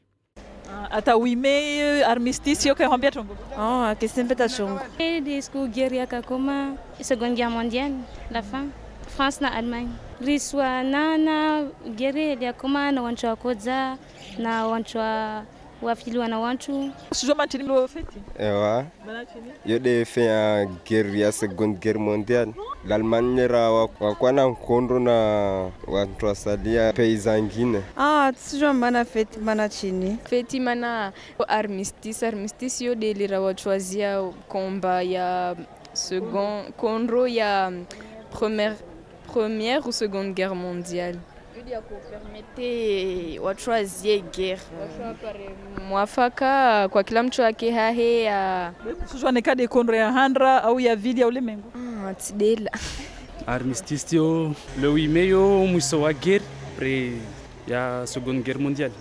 S3: Ata wime armistice yoka hambia tongo.
S7: Oh, que sempre tá chongo.
S9: Disco guerra kakoma Seconde Guerre mondiale, la fin. France na Allemagne. Riswa na guerra ya koma na wanchwa kodza na wanchwa wafiliwa na wanchu.
S3: Sijua mantini lo feti.
S19: Ewa. Yo de fait a guerre ya Seconde Guerre mondiale. L'Allemagne ra wakwana nkondo na watu wasalia peizangine.
S7: Sijua mana feti mana chini.
S20: Feti mana armistice yo de lira wachwazia komba ya Congo ya première ou seconde guerre mondiale. Ya kupermete wachwazie guerre. Mwafaka kwa kila mtu wake hahe ya
S3: sijua nekade Congo ya handra au ya vili ya ulimwengu.
S20: Tidela.
S22: Armistice yo le 8 mai yo mwisho wa guerre après ya seconde guerre mondiale.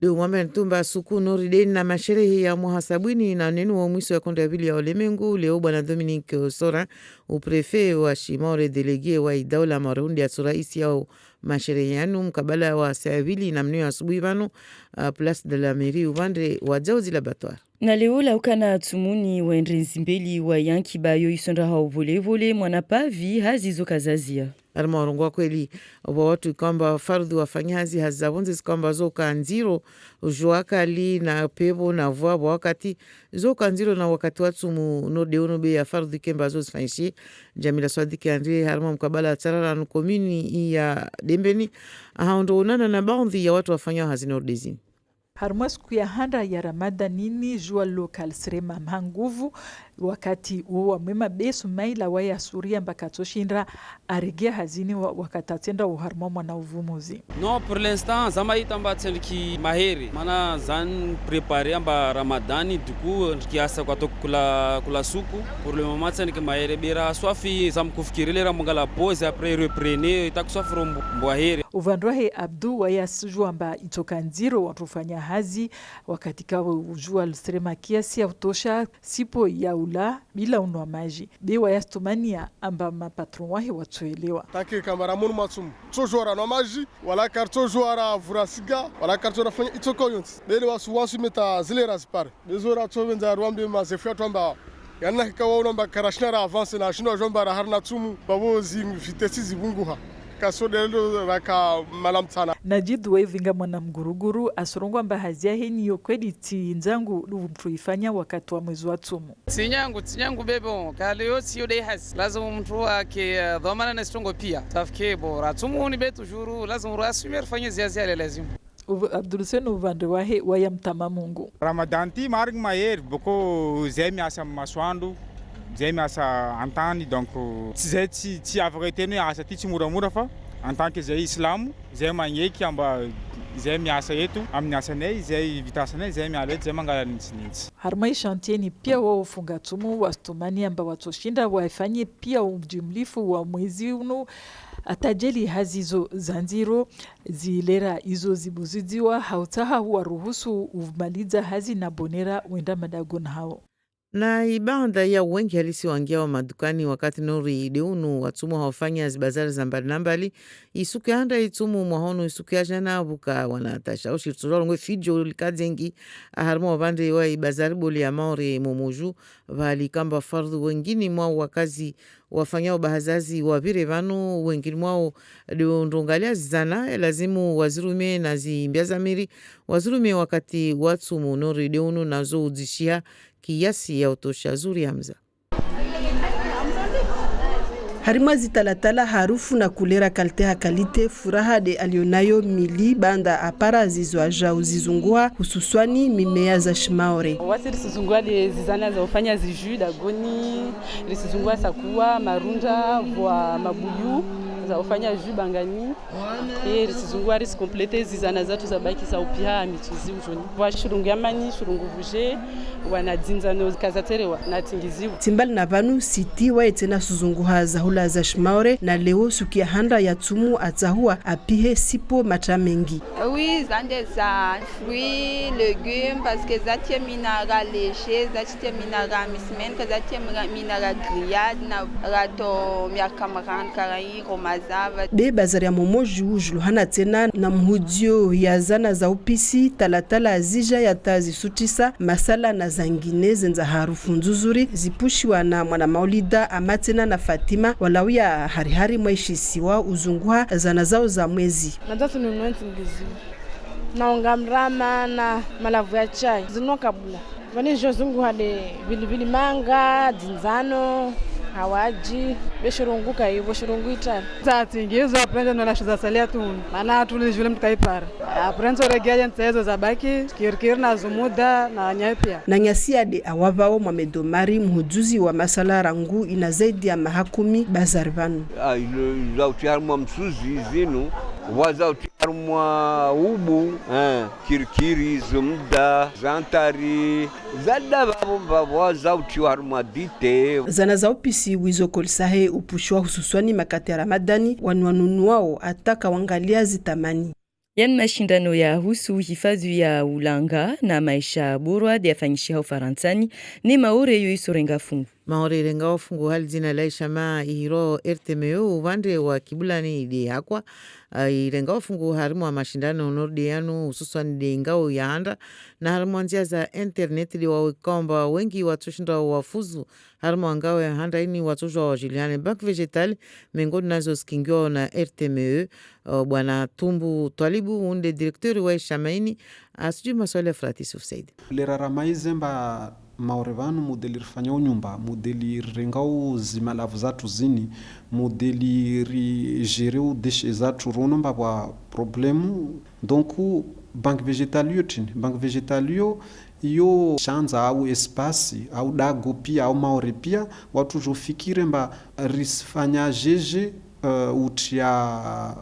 S2: Mwame Ntumba Suku Norideni na masherehe ya muhasabwini na nenu wa mwiso ya konde ya vili ya ulemengu. Leo bwana Dominique Sora uprefe wa Shimore delege wa idaula marundi ya suraisi yao masherehe yanu mkabala wa sayavili na mneo asubuhi vanu Place de la Mairie ubande wa Jauzi Laboratoire.
S1: Na leo laukana tumuni wa Nzimbeli wa yanki bayo isonda hao vole mwanapavi hazizo kazazia.
S2: Arma warungwa kweli wa watu kwamba fardhu wafanyazi hazavonzi kwamba zoka nziro ujuaka li na pebo na vwa wakati zoka nziro na wakati watu munode unobe ya fardhu kemba zo zifanyishi. Jamila Swadiki Andre harma mkabala tarara nukomini ya Dembeni haondo unana na baadhi ya watu wafanya hazina ordezini.
S3: Harma siku ya handa ya Ramadanini jua local srema mhanguvu wakati uwa mwema besu maila waya suria mbaka toshinda aregea hazini wakatatenda uharma mwana uvumuzi.
S10: Non, pour l'instant, zama itamba tselki maheri. Mana zan préparer amba Ramadani du coup kiasa kwa kula suku. Pour le moment tselki maheri bira swafi zam kufikirele ramungala pause après reprenez takuswafro mbwaheri.
S3: Uvandwahe Abdu waya sujua amba itoka nziro watufanya hazi wakati kawa ujua lusrema kiasi ya utosha sipo ya ula bila unwa maji. Bewa ya stumania amba mapatron wahe watuelewa.
S23: Taki kamara munu matsumu. Tojora no maji, wala karto joara vurasiga, wala karto rafanya itoko yonti. Bele wasu meta zile razipare. Bezora tovenza ruambe mazefia twamba. Yana hikawa unomba karashnara avance na shino jomba ra harna tumu babozi vitesi zibunguha.
S3: Najid Wevinga mwana mguruguru asurungwa mbahazi ya heni yokwedi tinzangu mtuifanya wakati wa mwezi wa tumu.
S11: Tinyangu bebo kale yo siyo de has lazima mtu wake dhamana na stongo pia tafike bora tumu ni betu juru lazima rasmi afanye ziazia lazima.
S3: Abdulsen uvande wahe wayamtama Mungu.
S12: Ramadan ti marg mayer boko zemi asa maswandu J'aime à ça entendre donc si a retenu à cette timura fa en tant que j'ai islam j'aime anye qui amba j'aime à ça yetu amnyasane j'ai vitasane j'aime à l'être j'aime ngala nitsinitsi
S3: harmai shantieni pia wao ufunga tumu wastumani amba watoshinda waifanye pia umjumlifu wa mwezi uno atajeli hazizo zanziro zilera izo zibuzidiwa hautaha waruhusu umaliza hazi na bonera wenda madagon hao.
S2: Na ibanda ya wengi halisi wangia wa madukani wakati nori ideunu watumu hawafanya zibazari za mbali isuke handa itumu mwahono isuke ajana buka wanatasha ushirtuzwa ngwe fijo likazengi aharma wabande wa ibazari boli ya maore momoju vali kamba fardhu wengini mwao wakazi wafanya bahazazi wabire vanu wengini mwao ndongalia zizana lazimu wazirume na zimbiaza miri wazirume wakati watumu nori ideunu nazo uzishia kiasi ya utosha zuri Hamza.
S14: Harima zitalatala harufu na kulera kalte hakalite furaha de alionayo mili banda apara zizwaja uzizungua hususwani mimea za shimaore.
S18: Wasi risizungua de zizana za ufanya ziju dagoni, risizungua sakuwa marunda wa mabuyu za ufanya jus bangani et risizungua riskomplete zizana zatu za baki za upia mituzi ujoni wa shurungu yamani shurungu vuje wana dinzano kazatere wa natingiziwa
S14: timbali na vanu siti wa etena suzunguha za hula za shimaore na leo sukia handa ya tumu atahua apihe sipo mata mengi.
S13: Oui, zande za fruits, légumes parce que zatie minara léger, zatie minara mismen, zatie minara grillade na rato miakamaran karai roma mazava
S14: be bazari ya momoju juluhana tena na mhudio ya zana za upisi talatala azija ya tazi sutisa masala na zangine zenza harufu nzuzuri zipushiwa na mwana Maulida Amatena na Fatima walawia harihari mwaishisiwa uzunguha zana zao za mwezi
S8: natatu nunuenzi ngizi naonga mrama na malavu ya chai zinokabula vani jozunguha de vilivili manga dinzano hawaji beshurunguka hivyo shurunguita
S15: zati ngizo aprenda na lasho za salia tu maana tulijule mtukaipara aprenda regaja ntezo za baki kirkir na zumuda na nyapia
S14: na nyasia de awavao Mwamedomari mhujuzi wa masala rangu ina zaidi ya mahakumi bazarvanu
S17: ilo zauti harmwa msuzi zinu wazauti harmwa ubu kirkiri zumuda zantari zada babo wazauti harmwa dite
S14: zana za upisi wizo kolsahe upushwa hususwani makati ya Ramadani wanuanunuao ataka wangalia zitamani.
S1: Yan mashindano ya husu hifadhi ya Ulanga na maisha bora yafanyishia Ufaransani ni maore yu isorenga fungu.
S2: Maore renga fungu hali zina laisha maa ihiro RTMO uvande wa kibulani idi hakwa. Irenga fungu harimu wa mashindano norde yanu hususan de ingao ya handa na harimu wanzia za internet li wawikomba wengi watushinda wafuzu harimu wangao ya handa ini watujwa wa Juliane Bank Vegetal mengoni nazo skingyo na RTMO bwana Tumbu Twalibu unde direktori wa Ishamaini asujui maswali ya Fratis Ufsaid.
S24: Lera mba maorevanu modeli rifanyao nyumba modeli rengao zimalavu zatu zini modeli rigereu deshe zatu rono mba wa problemu donc Bank Vegetalio yo shanza au espasi au dago pia au maore pia watu jofikire mba risfanya jeje utia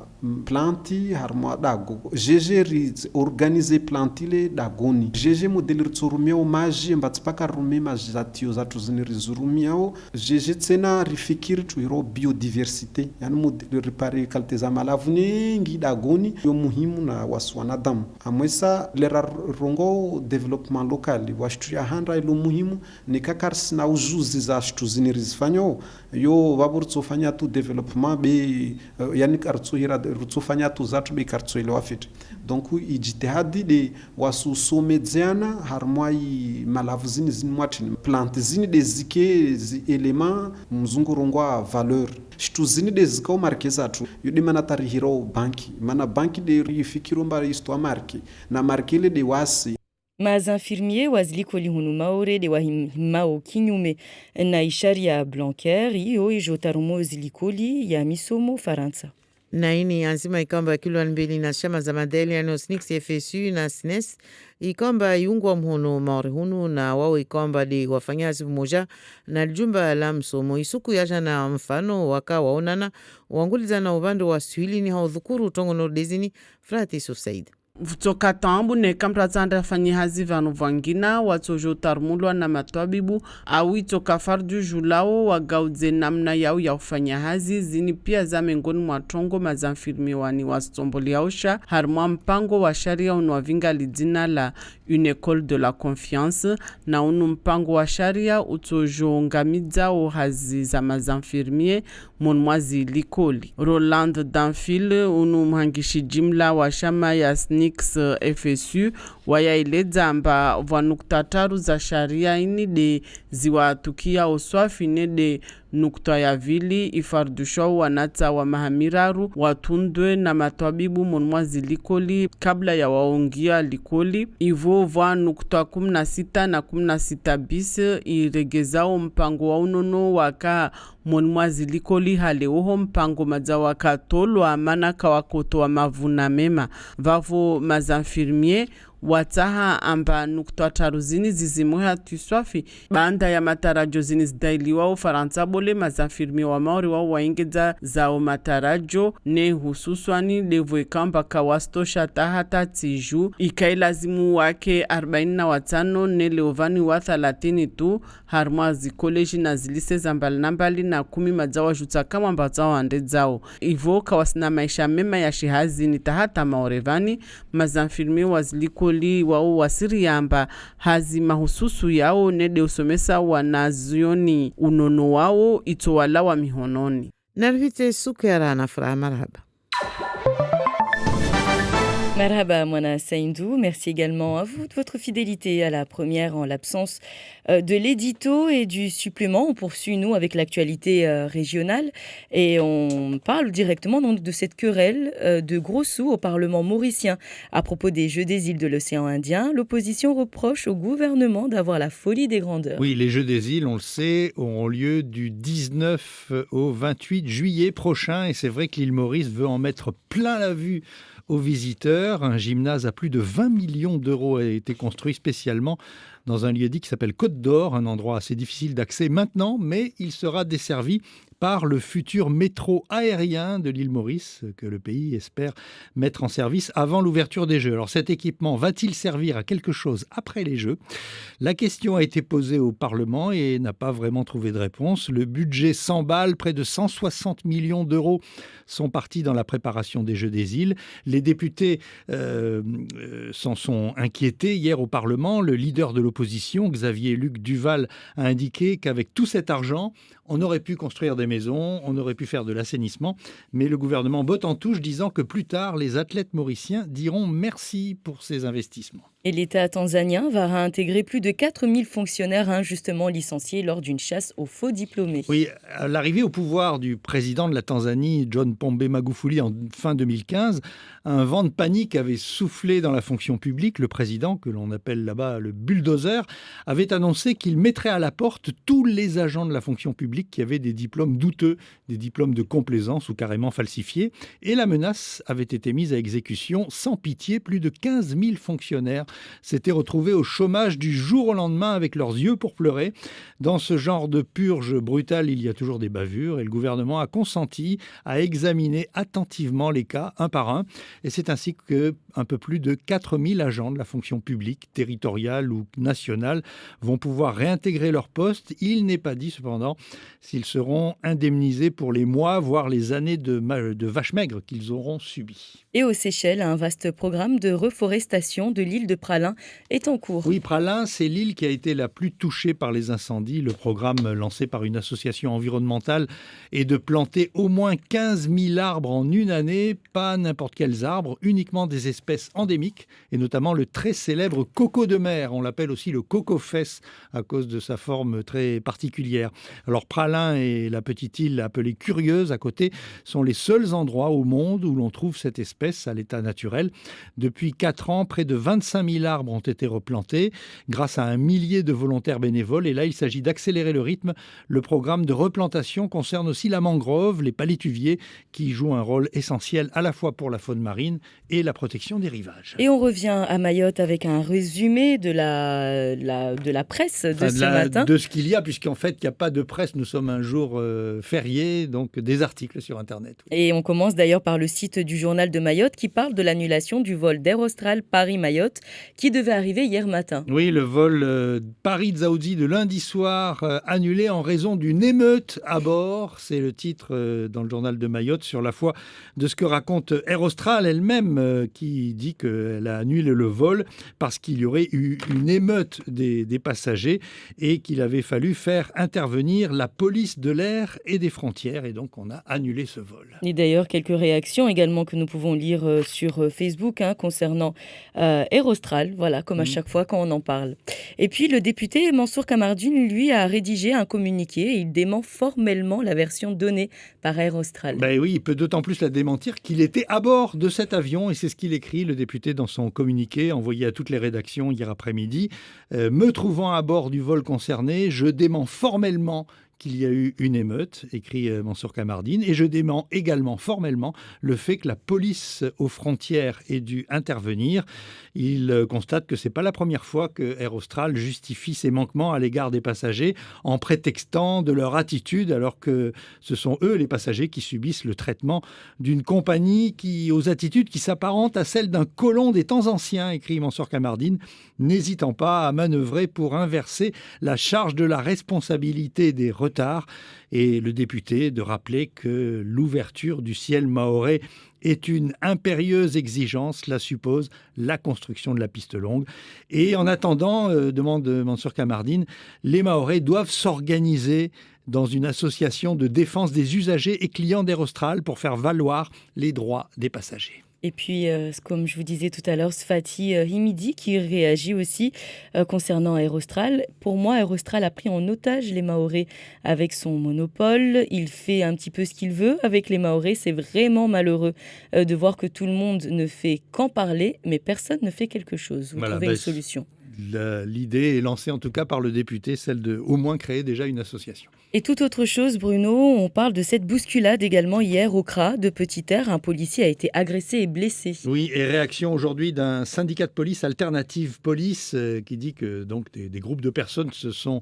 S24: planti harmo dago jeje ri organize plantile dagoni jeje modeli ritsurumia omaji mbatspaka rume majatio zatu zini rizurumiao jeje tsena rifikiri tuiro biodiversite yani modeli ripare kalte za malavu nyingi dagoni yo muhimu na waswanadamu amwesa lera rongo development local washtuya handra ilo muhimu ni kakars na ujuzi za shtu zini rizfanyo yo vaburtsofanya tu development be yani kartsohira rutsofanya tu zatu be kartsoile wafit donc ijitihadi de wasusomedzana harmoi malavu zini mwatini plante zini de zike zi element mzungurungwa valeur shtu zini de zikao markeza tu yode mana tarihiro banki mana banki de rifikiro mba isto marke na markele de wasi
S1: Mas infirmier wazlikoli hunu maore de wahimao kinyume na ishari ya Blanquer iyo ijotarumo zilikoli ya misomo Faransa.
S2: Na ini anzima ikamba kilo mbili na shama za madeli ya Nosnix FSU na SNES ikamba iungwa mhono maore hunu na wao ikamba di wafanyazi mmoja na jumba la msomo isuku yaja na mfano waka waonana wanguliza na ubando wa Swahili ni haudhukuru tongo nordezini Fratis Ufsaid.
S16: Vutoka tambu ne kampratsanda fanyi hazi vanu vangina watsojo tarmulwa na matwabibu au itoka fardu julao wa gaudze namna yao ya ufanya hazi zini pia za mengoni mwatongo mazamfirmi wani wastomboli yaosha harmwa mpango wa sharia unuavinga lidina la une école de la confiance na unu mpango wa sharia utsojo ngamidza o hazi za mazamfirmie monmwazi likoli. Roland Danfil unu mhangishi jimla wa shama ya SNIX FSU waya ileza amba vanukta za sharia ini de ziwatukia oswafine de nukta ya vili ifardusho wanata wa mahamiraru watundwe na matwabibu monmwazi likoli kabla ya waongia likoli ivo va nukta 16 na 16 bis iregezao mpango wa unono waka monmwazi likoli hale uho mpango mazawa katolo amana kawakoto wa mavuna mema vavo mazanfirmie wataha amba nukta taruzini zizimuha tuswafi banda ya matarajo zini zidailiwa Ufaransa bole mazafirmi wa maori wa waingeza zao matarajo ne hususwani levo ikamba kawastosha tahata tiju ikailazimu wake 45 ne leovani wa 30 tu harmazi koleji na zilise zambali nambali na 10 mazawa juta kama mbazawa ande zao ivo kawasina maisha mema ya shihazi ni tahata maorevani mazafirmi waziliko li wao wasiri yamba hazi mahususu yao nede usomesa wanazioni unono wao itowala wa mihononi.
S2: Narvite Soukera Nafra, marhaba.
S1: Marhaba Mwana Saindou, merci également à vous de votre fidélité à la première en l'absence de l'édito et du supplément. On poursuit nous avec l'actualité régionale et on parle directement donc de cette querelle de gros sous au Parlement mauricien à propos des Jeux des îles de l'océan Indien. L'opposition reproche au gouvernement d'avoir la folie des grandeurs.
S4: Oui, les Jeux des îles, on le sait, auront lieu du 19 au 28 juillet prochain et c'est vrai que l'île Maurice veut en mettre plein la vue aux visiteurs. Un gymnase à plus de 20 millions d'euros a été construit spécialement dans un lieu-dit qui s'appelle Côte d'Or, un endroit assez difficile d'accès maintenant, mais il sera desservi par le futur métro aérien de l'île Maurice, que le pays espère mettre en service avant l'ouverture des Jeux. Alors cet équipement va-t-il servir à quelque chose après les Jeux ? La question a été posée au Parlement et n'a pas vraiment trouvé de réponse. Le budget s'emballe, près de 160 millions d'euros sont partis dans la préparation des Jeux des îles. Les députés s'en sont inquiétés hier au Parlement. Le leader de l'opposition, Xavier Luc Duval, a indiqué qu'avec tout cet argent, on aurait pu construire des maisons, on aurait pu faire de l'assainissement, mais le gouvernement botte en touche disant que plus tard, les athlètes mauriciens diront merci pour ces investissements.
S1: Et l'État tanzanien va réintégrer plus de 4000 fonctionnaires injustement licenciés lors d'une chasse aux faux diplômés.
S4: Oui, à l'arrivée au pouvoir du président de la Tanzanie, John Pombe Magufuli, en fin 2015, un vent de panique avait soufflé dans la fonction publique. Le président, que l'on appelle là-bas le bulldozer, avait annoncé qu'il mettrait à la porte tous les agents de la fonction publique qui avaient des diplômes douteux, des diplômes de complaisance ou carrément falsifiés. Et la menace avait été mise à exécution sans pitié. Plus de 15 000 fonctionnaires s'étaient retrouvés au chômage du jour au lendemain avec leurs yeux pour pleurer. Dans ce genre de purge brutale, il y a toujours des bavures et le gouvernement a consenti à examiner attentivement les cas un par un. Et c'est ainsi qu'un peu plus de 4000 agents de la fonction publique, territoriale ou nationale, vont pouvoir réintégrer leur poste. Il n'est pas dit cependant s'ils seront indemnisés pour les mois, voire les années de vaches maigres qu'ils auront subies.
S1: Et aux Seychelles, un vaste programme de reforestation de l'île de Praslin est en cours.
S4: Oui, Praslin, c'est l'île qui a été la plus touchée par les incendies. Le programme lancé par une association environnementale est de planter au moins 15 000 arbres en une année, pas n'importe quels arbres, uniquement des espèces endémiques, et notamment le très célèbre coco de mer. On l'appelle aussi le coco-fesse à cause de sa forme très particulière. Alors Praslin et la petite île appelée Curieuse à côté sont les seuls endroits au monde où l'on trouve cette espèce à l'état naturel. Depuis 4 ans, près de 25 000 arbres ont été replantés grâce à un millier de volontaires bénévoles. Et là, il s'agit d'accélérer le rythme. Le programme de replantation concerne aussi la mangrove, les palétuviers, qui jouent un rôle essentiel à la fois pour la faune marine et la protection des rivages.
S1: Et on revient à Mayotte avec un résumé de la presse de ce matin.
S4: De ce qu'il y a, puisqu'en fait, il n'y a pas de presse. Nous sommes un jour férié, donc des articles sur Internet. Oui.
S1: Et on commence d'ailleurs par le site du journal de Mayotte qui parle de l'annulation du vol d'Air Austral Paris-Mayotte qui devait arriver hier matin.
S4: Oui, le vol Paris-Dzaoudzi de lundi soir annulé en raison d'une émeute à bord. C'est le titre dans le journal de Mayotte sur la foi de ce que raconte Air Austral elle-même qui dit qu'elle a annulé le vol parce qu'il y aurait eu une émeute des passagers et qu'il avait fallu faire intervenir la police de l'air et des frontières et donc on a annulé ce vol.
S1: Et d'ailleurs, quelques réactions également que nous pouvons lire sur Facebook concernant Air Austral, voilà, comme à chaque fois quand on en parle. Et puis le député Mansour Kamardine, lui, a rédigé un communiqué et il dément formellement la version donnée par Air Austral.
S4: Ben oui, il peut d'autant plus la démentir qu'il était à bord de cet avion et c'est ce qu'il écrit, le député, dans son communiqué envoyé à toutes les rédactions hier après-midi. Me trouvant à bord du vol concerné, je dément formellement qu'il y a eu une émeute, écrit Mansour Kamardine, et je dément également formellement le fait que la police aux frontières ait dû intervenir. Il constate que ce n'est pas la première fois que Air Austral justifie ses manquements à l'égard des passagers en prétextant de leur attitude, alors que ce sont eux, les passagers, qui subissent le traitement d'une compagnie aux attitudes qui s'apparentent à celles d'un colon des temps anciens, écrit Mansour Kamardine, n'hésitant pas à manœuvrer pour inverser la charge de la responsabilité des retards retard. Et le député de rappeler que l'ouverture du ciel mahorais est une impérieuse exigence. Cela suppose la construction de la piste longue. Et en attendant, demande Mansour Kamardine, les Mahorais doivent s'organiser dans une association de défense des usagers et clients d'Aerostral pour faire valoir les droits des passagers.
S1: Et puis, comme je vous disais tout à l'heure, Sfati Himidi qui réagit aussi concernant Aerostral. Pour moi, Aerostral a pris en otage les Mahorais avec son monopole. Il fait un petit peu ce qu'il veut avec les Mahorais. C'est vraiment malheureux de voir que tout le monde ne fait qu'en parler, mais personne ne fait quelque chose. Vous trouvez une solution.
S4: L'idée est lancée en tout cas par le député, celle de au moins créer déjà une association.
S1: Et toute autre chose, Bruno, on parle de cette bousculade également hier au CRA de Petite-Terre. Un policier a été agressé et blessé.
S4: Oui, et réaction aujourd'hui d'un syndicat de police, Alternative Police, qui dit que donc, des groupes de personnes se sont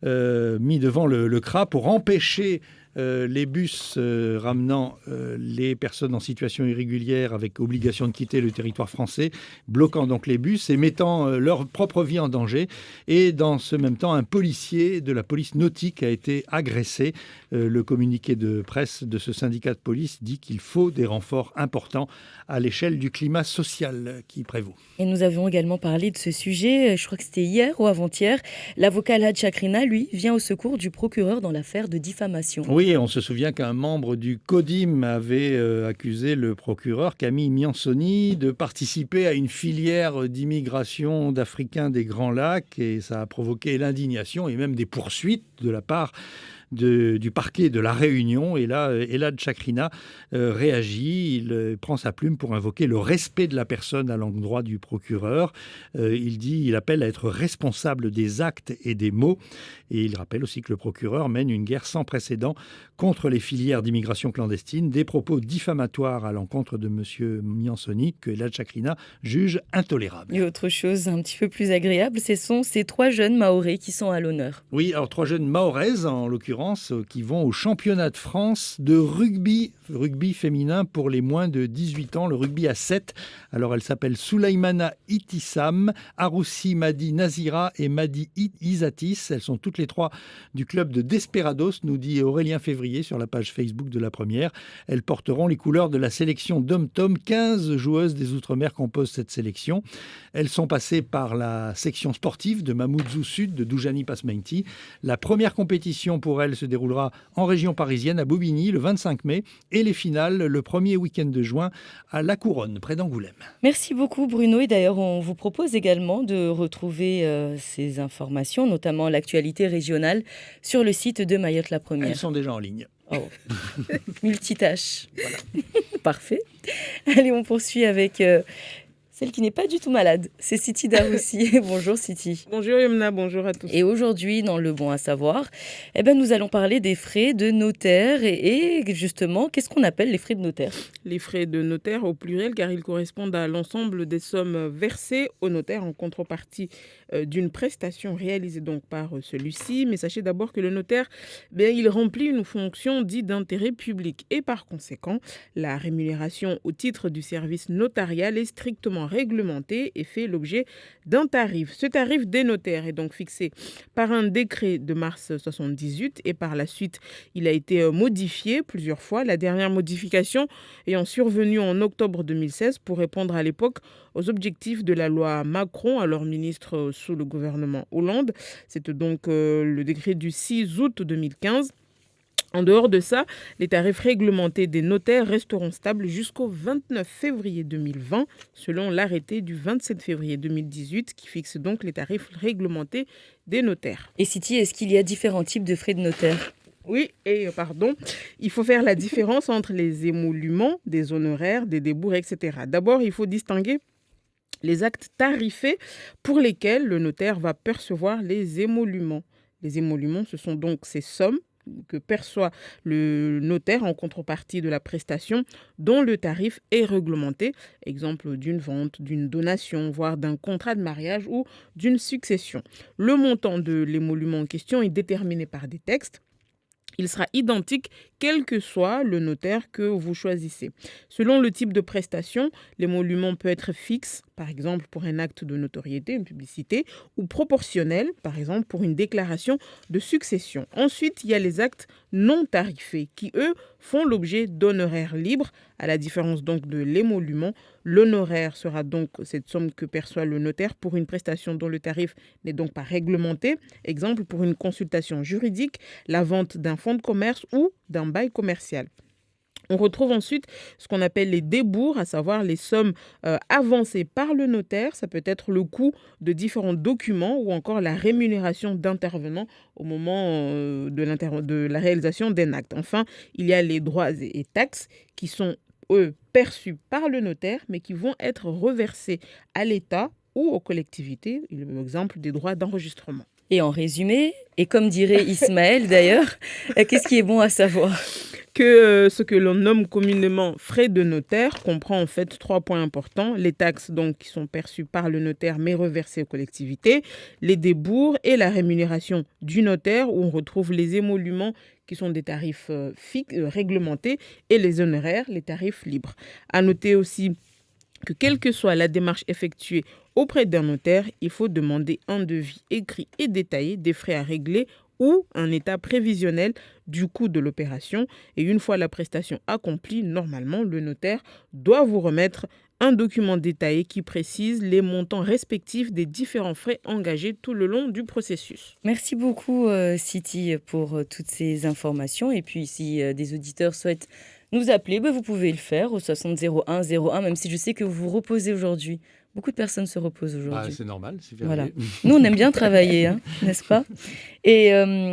S4: mis devant le CRA pour empêcher les bus ramenant les personnes en situation irrégulière avec obligation de quitter le territoire français, bloquant donc les bus et mettant leur propre vie en danger. Et dans ce même temps, un policier de la police nautique a été agressé. Le communiqué de presse de ce syndicat de police dit qu'il faut des renforts importants à l'échelle du climat social qui prévaut.
S1: Et nous avions également parlé de ce sujet, je crois que c'était hier ou avant-hier. L'avocat Alhaj Chakrina, lui, vient au secours du procureur dans l'affaire de diffamation.
S4: Oui, on se souvient qu'un membre du CODIM avait accusé le procureur Camille Miansoni de participer à une filière d'immigration d'Africains des Grands Lacs et ça a provoqué l'indignation et même des poursuites de la part du parquet de la Réunion. Et là, Elad Chakrina réagit, il prend sa plume pour invoquer le respect de la personne à l'endroit du procureur. Il appelle à être responsable des actes et des mots. Et il rappelle aussi que le procureur mène une guerre sans précédent contre les filières d'immigration clandestine, des propos diffamatoires à l'encontre de M. Miansoni que Elad Chakrina juge intolérables.
S1: Et autre chose un petit peu plus agréable, ce sont ces 3 jeunes Mahorais qui sont à l'honneur.
S4: Oui, alors 3 jeunes Mahoraises en l'occurrence, qui vont au championnat de France de rugby féminin pour les moins de 18 ans, le rugby à 7. Alors, elle s'appelle Souleymana Itissam, Aroussi Madi Nazira et Madi Izatis. Elles sont toutes les 3 du club de Desperados, nous dit Aurélien Février sur la page Facebook de la première. Elles porteront les couleurs de la sélection Dom-Tom. 15 joueuses des Outre-mer composent cette sélection. Elles sont passées par la section sportive de Mamoudzou Sud de Doujani Pasmenti. La première compétition pour elles se déroulera en région parisienne à Bobigny le 25 mai et les finales le premier week-end de juin à La Couronne, près d'Angoulême.
S1: Merci beaucoup Bruno et d'ailleurs on vous propose également de retrouver ces informations, notamment l'actualité régionale, sur le site de Mayotte la Première.
S4: Elles sont déjà en ligne.
S1: Oh. Multitâche. Voilà. Parfait. Allez, on poursuit avec... celle qui n'est pas du tout malade, c'est Siti Daroussi. Bonjour Siti.
S5: Bonjour Yumna, bonjour à tous.
S1: Et aujourd'hui, dans Le Bon à savoir, nous allons parler des frais de notaire. Et justement, qu'est-ce qu'on appelle les frais de notaire ?
S5: Les frais de notaire au pluriel, car ils correspondent à l'ensemble des sommes versées au notaire en contrepartie d'une prestation réalisée donc par celui-ci. Mais sachez d'abord que le notaire, il remplit une fonction dite d'intérêt public. Et par conséquent, la rémunération au titre du service notarial est strictement réglementé et fait l'objet d'un tarif. Ce tarif des notaires est donc fixé par un décret de mars 1978 et par la suite, il a été modifié plusieurs fois. La dernière modification ayant survenu en octobre 2016 pour répondre à l'époque aux objectifs de la loi Macron, alors ministre sous le gouvernement Hollande. C'est donc le décret du 6 août 2015. En dehors de ça, les tarifs réglementés des notaires resteront stables jusqu'au 29 février 2020, selon l'arrêté du 27 février 2018 qui fixe donc les tarifs réglementés des notaires.
S1: Et Siti, est-ce qu'il y a différents types de frais de notaire ?
S5: Oui, il faut faire la différence entre les émoluments, des honoraires, des débours, etc. D'abord, il faut distinguer les actes tarifés pour lesquels le notaire va percevoir les émoluments. Les émoluments, ce sont donc ces sommes que perçoit le notaire en contrepartie de la prestation dont le tarif est réglementé, exemple d'une vente, d'une donation, voire d'un contrat de mariage ou d'une succession. Le montant de l'émolument en question est déterminé par des textes. Il sera identique quel que soit le notaire que vous choisissez. Selon le type de prestation, l'émolument peut être fixe, par exemple pour un acte de notoriété, une publicité, ou proportionnel, par exemple pour une déclaration de succession. Ensuite, il y a les actes non tarifés qui, eux, font l'objet d'honoraires libres, à la différence donc de l'émolument. L'honoraire sera donc cette somme que perçoit le notaire pour une prestation dont le tarif n'est donc pas réglementé. Exemple, pour une consultation juridique, la vente d'un fonds de commerce ou d'un bail commercial. On retrouve ensuite ce qu'on appelle les débours, à savoir les sommes avancées par le notaire. Ça peut être le coût de différents documents ou encore la rémunération d'intervenants au moment de la réalisation d'un acte. Enfin, il y a les droits et taxes qui sont, eux, perçus par le notaire, mais qui vont être reversés à l'État ou aux collectivités, l'exemple des droits d'enregistrement.
S1: Et en résumé, et comme dirait Ismaël d'ailleurs, qu'est-ce qui est bon à savoir ?
S5: Que ce que l'on nomme communément frais de notaire comprend en fait 3 points importants. Les taxes donc qui sont perçues par le notaire mais reversées aux collectivités, les débours et la rémunération du notaire où on retrouve les émoluments qui sont des tarifs réglementés et les honoraires, les tarifs libres. À noter aussi que quelle que soit la démarche effectuée auprès d'un notaire, il faut demander un devis écrit et détaillé des frais à régler ou un état prévisionnel du coût de l'opération. Et une fois la prestation accomplie, normalement, le notaire doit vous remettre un document détaillé qui précise les montants respectifs des différents frais engagés tout le long du processus.
S1: Merci beaucoup, Siti, pour toutes ces informations. Et puis, si des auditeurs souhaitent nous appeler, vous pouvez le faire au 60 01 01, même si je sais que vous vous reposez aujourd'hui. Beaucoup de personnes se reposent aujourd'hui.
S4: C'est normal, c'est
S1: voilà.
S4: férié.
S1: Nous, on aime bien travailler, n'est-ce pas ? Et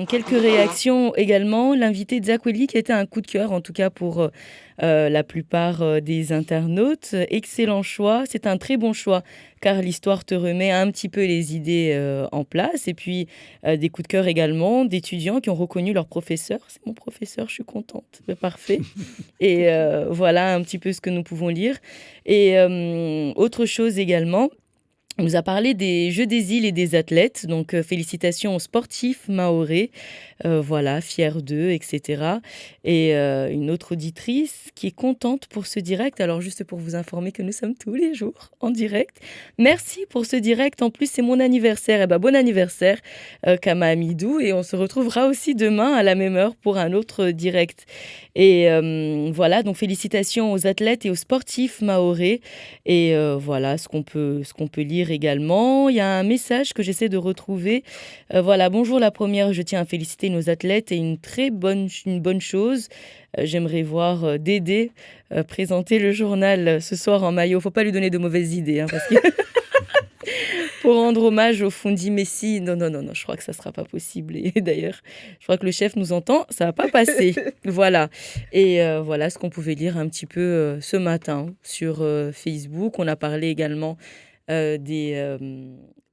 S1: quelques réactions également. L'invité Zakweli, qui était un coup de cœur, en tout cas pour la plupart des internautes. Excellent choix. C'est un très bon choix, car l'histoire te remet un petit peu les idées en place. Et puis, des coups de cœur également d'étudiants qui ont reconnu leur professeur. C'est mon professeur, je suis contente. Parfait. Et voilà un petit peu ce que nous pouvons lire. Et autre chose également, on nous a parlé des Jeux des îles et des athlètes, donc félicitations aux sportifs mahorais, voilà, fiers d'eux, etc. Et une autre auditrice qui est contente pour ce direct, alors juste pour vous informer que nous sommes tous les jours en direct. Merci pour ce direct, en plus c'est mon anniversaire, et bon anniversaire Kama Amidou, et on se retrouvera aussi demain à la même heure pour un autre direct. Et voilà, donc félicitations aux athlètes et aux sportifs mahorais, et voilà ce qu'on peut lire également. Il y a un message que j'essaie de retrouver. Voilà, bonjour la première, je tiens à féliciter nos athlètes et une bonne chose. J'aimerais voir Dédé présenter le journal ce soir en maillot. Faut pas lui donner de mauvaises idées, parce que pour rendre hommage au Fundi Messi, non, je crois que ça sera pas possible. Et d'ailleurs, je crois que le chef nous entend, ça va pas passer. Voilà. Et voilà ce qu'on pouvait lire un petit peu ce matin sur Facebook. On a parlé également des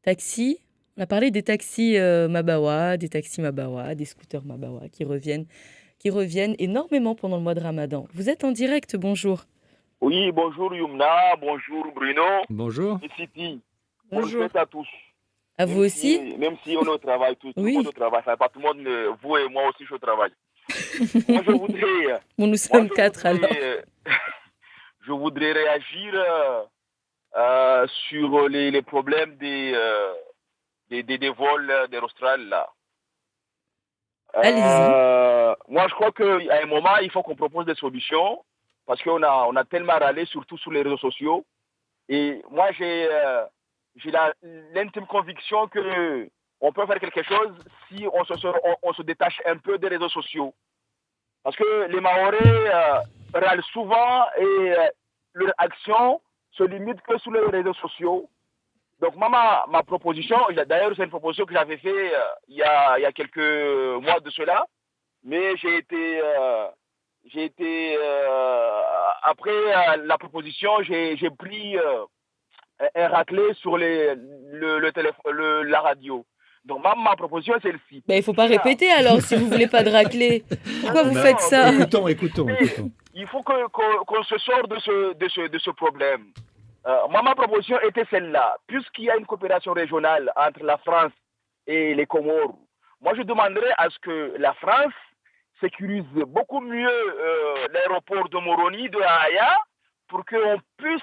S1: taxis. On a parlé des taxis Mabawa, des scooters Mabawa qui reviennent énormément pendant le mois de Ramadan. Vous êtes en direct, bonjour.
S6: Oui, bonjour Yumna, bonjour Bruno.
S4: Bonjour.
S6: Et Siti.
S1: Bonjour.
S6: Bonjour à tous.
S1: À vous aussi.
S6: Même si on est au travail, tout le monde au travail, ça va pas tout le monde, vous et moi aussi je suis au travail. Moi je voudrais...
S1: nous sommes 4 alors.
S6: Je voudrais réagir sur les problèmes des vols d'Aerostral là.
S1: Allez-y.
S6: Moi je crois qu'à un moment il faut qu'on propose des solutions parce qu'on a tellement râlé surtout sur les réseaux sociaux et moi j'ai l'intime conviction que on peut faire quelque chose si on se détache un peu des réseaux sociaux parce que les Mahorais râlent souvent et leur action se limite que sur les réseaux sociaux. Donc moi, ma proposition, d'ailleurs c'est une proposition que j'avais faite il y a quelques mois de cela, mais j'ai été après la proposition, j'ai pris un raclé sur le téléphone, la radio. Donc ma proposition est celle-ci.
S1: Il ne faut pas répéter alors si vous ne voulez pas de raclé. Pourquoi vous faites ça?
S4: Écoutons.
S6: Il faut qu'on se sorte de ce problème. Ma proposition était celle-là. Puisqu'il y a une coopération régionale entre la France et les Comores, moi je demanderais à ce que la France sécurise beaucoup mieux l'aéroport de Moroni, de Haaya, pour qu'on puisse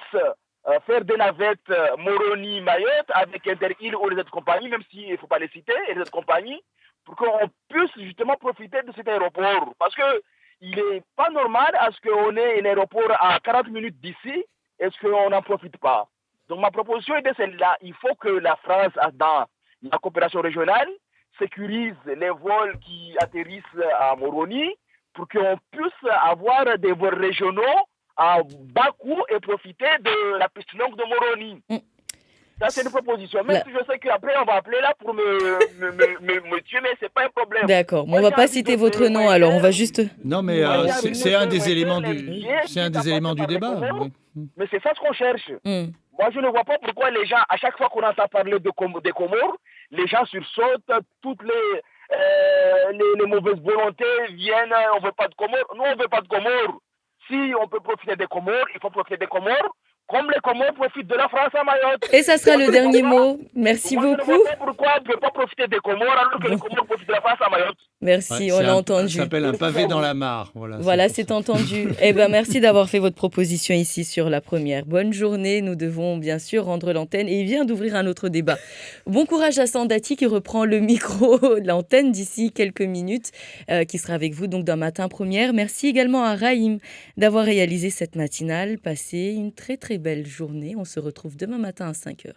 S6: faire des navettes Moroni-Mayotte avec Interil ou les autres compagnies, même s'il ne faut pas les citer, et les autres compagnies, pour qu'on puisse justement profiter de cet aéroport. Parce que il n'est pas normal à ce qu'on ait un aéroport à 40 minutes d'ici et ce qu'on n'en profite pas. Donc ma proposition est de celle-là. Il faut que la France, dans la coopération régionale, sécurise les vols qui atterrissent à Moroni pour qu'on puisse avoir des vols régionaux à bas coût et profiter de la piste longue de Moroni. Ça, c'est une proposition. Même si je sais qu'après, on va appeler là pour me tuer, mais ce n'est pas un problème.
S1: D'accord, mais on ne va pas citer votre nom, alors on va juste...
S4: Non, mais c'est un des éléments du débat.
S6: Mais c'est ça ce qu'on cherche. Moi, je ne vois pas pourquoi les gens, à chaque fois qu'on entend parler des Comores, les gens sursautent, toutes les mauvaises volontés viennent, on ne veut pas de Comores. Nous, on ne veut pas de Comores. Si on peut profiter des Comores, il faut profiter des Comores, comme les Comores profitent de la France à Mayotte.
S1: Et ça sera le dernier mot. Merci beaucoup.
S6: Je ne vois pas pourquoi on ne peut pas profiter des Comores alors que les Comores profitent de la France à Mayotte.
S1: Merci, on l'a entendu.
S4: Ça s'appelle un pavé dans la mare.
S1: Voilà, c'est entendu. Eh ben, merci d'avoir fait votre proposition ici sur la première. Bonne journée. Nous devons bien sûr rendre l'antenne et il vient d'ouvrir un autre débat. Bon courage à Sandati qui reprend le micro, l'antenne d'ici quelques minutes, qui sera avec vous donc dans Matin Première. Merci également à Raïm d'avoir réalisé cette matinale. Passez une très très belle journée. On se retrouve demain matin à 5h.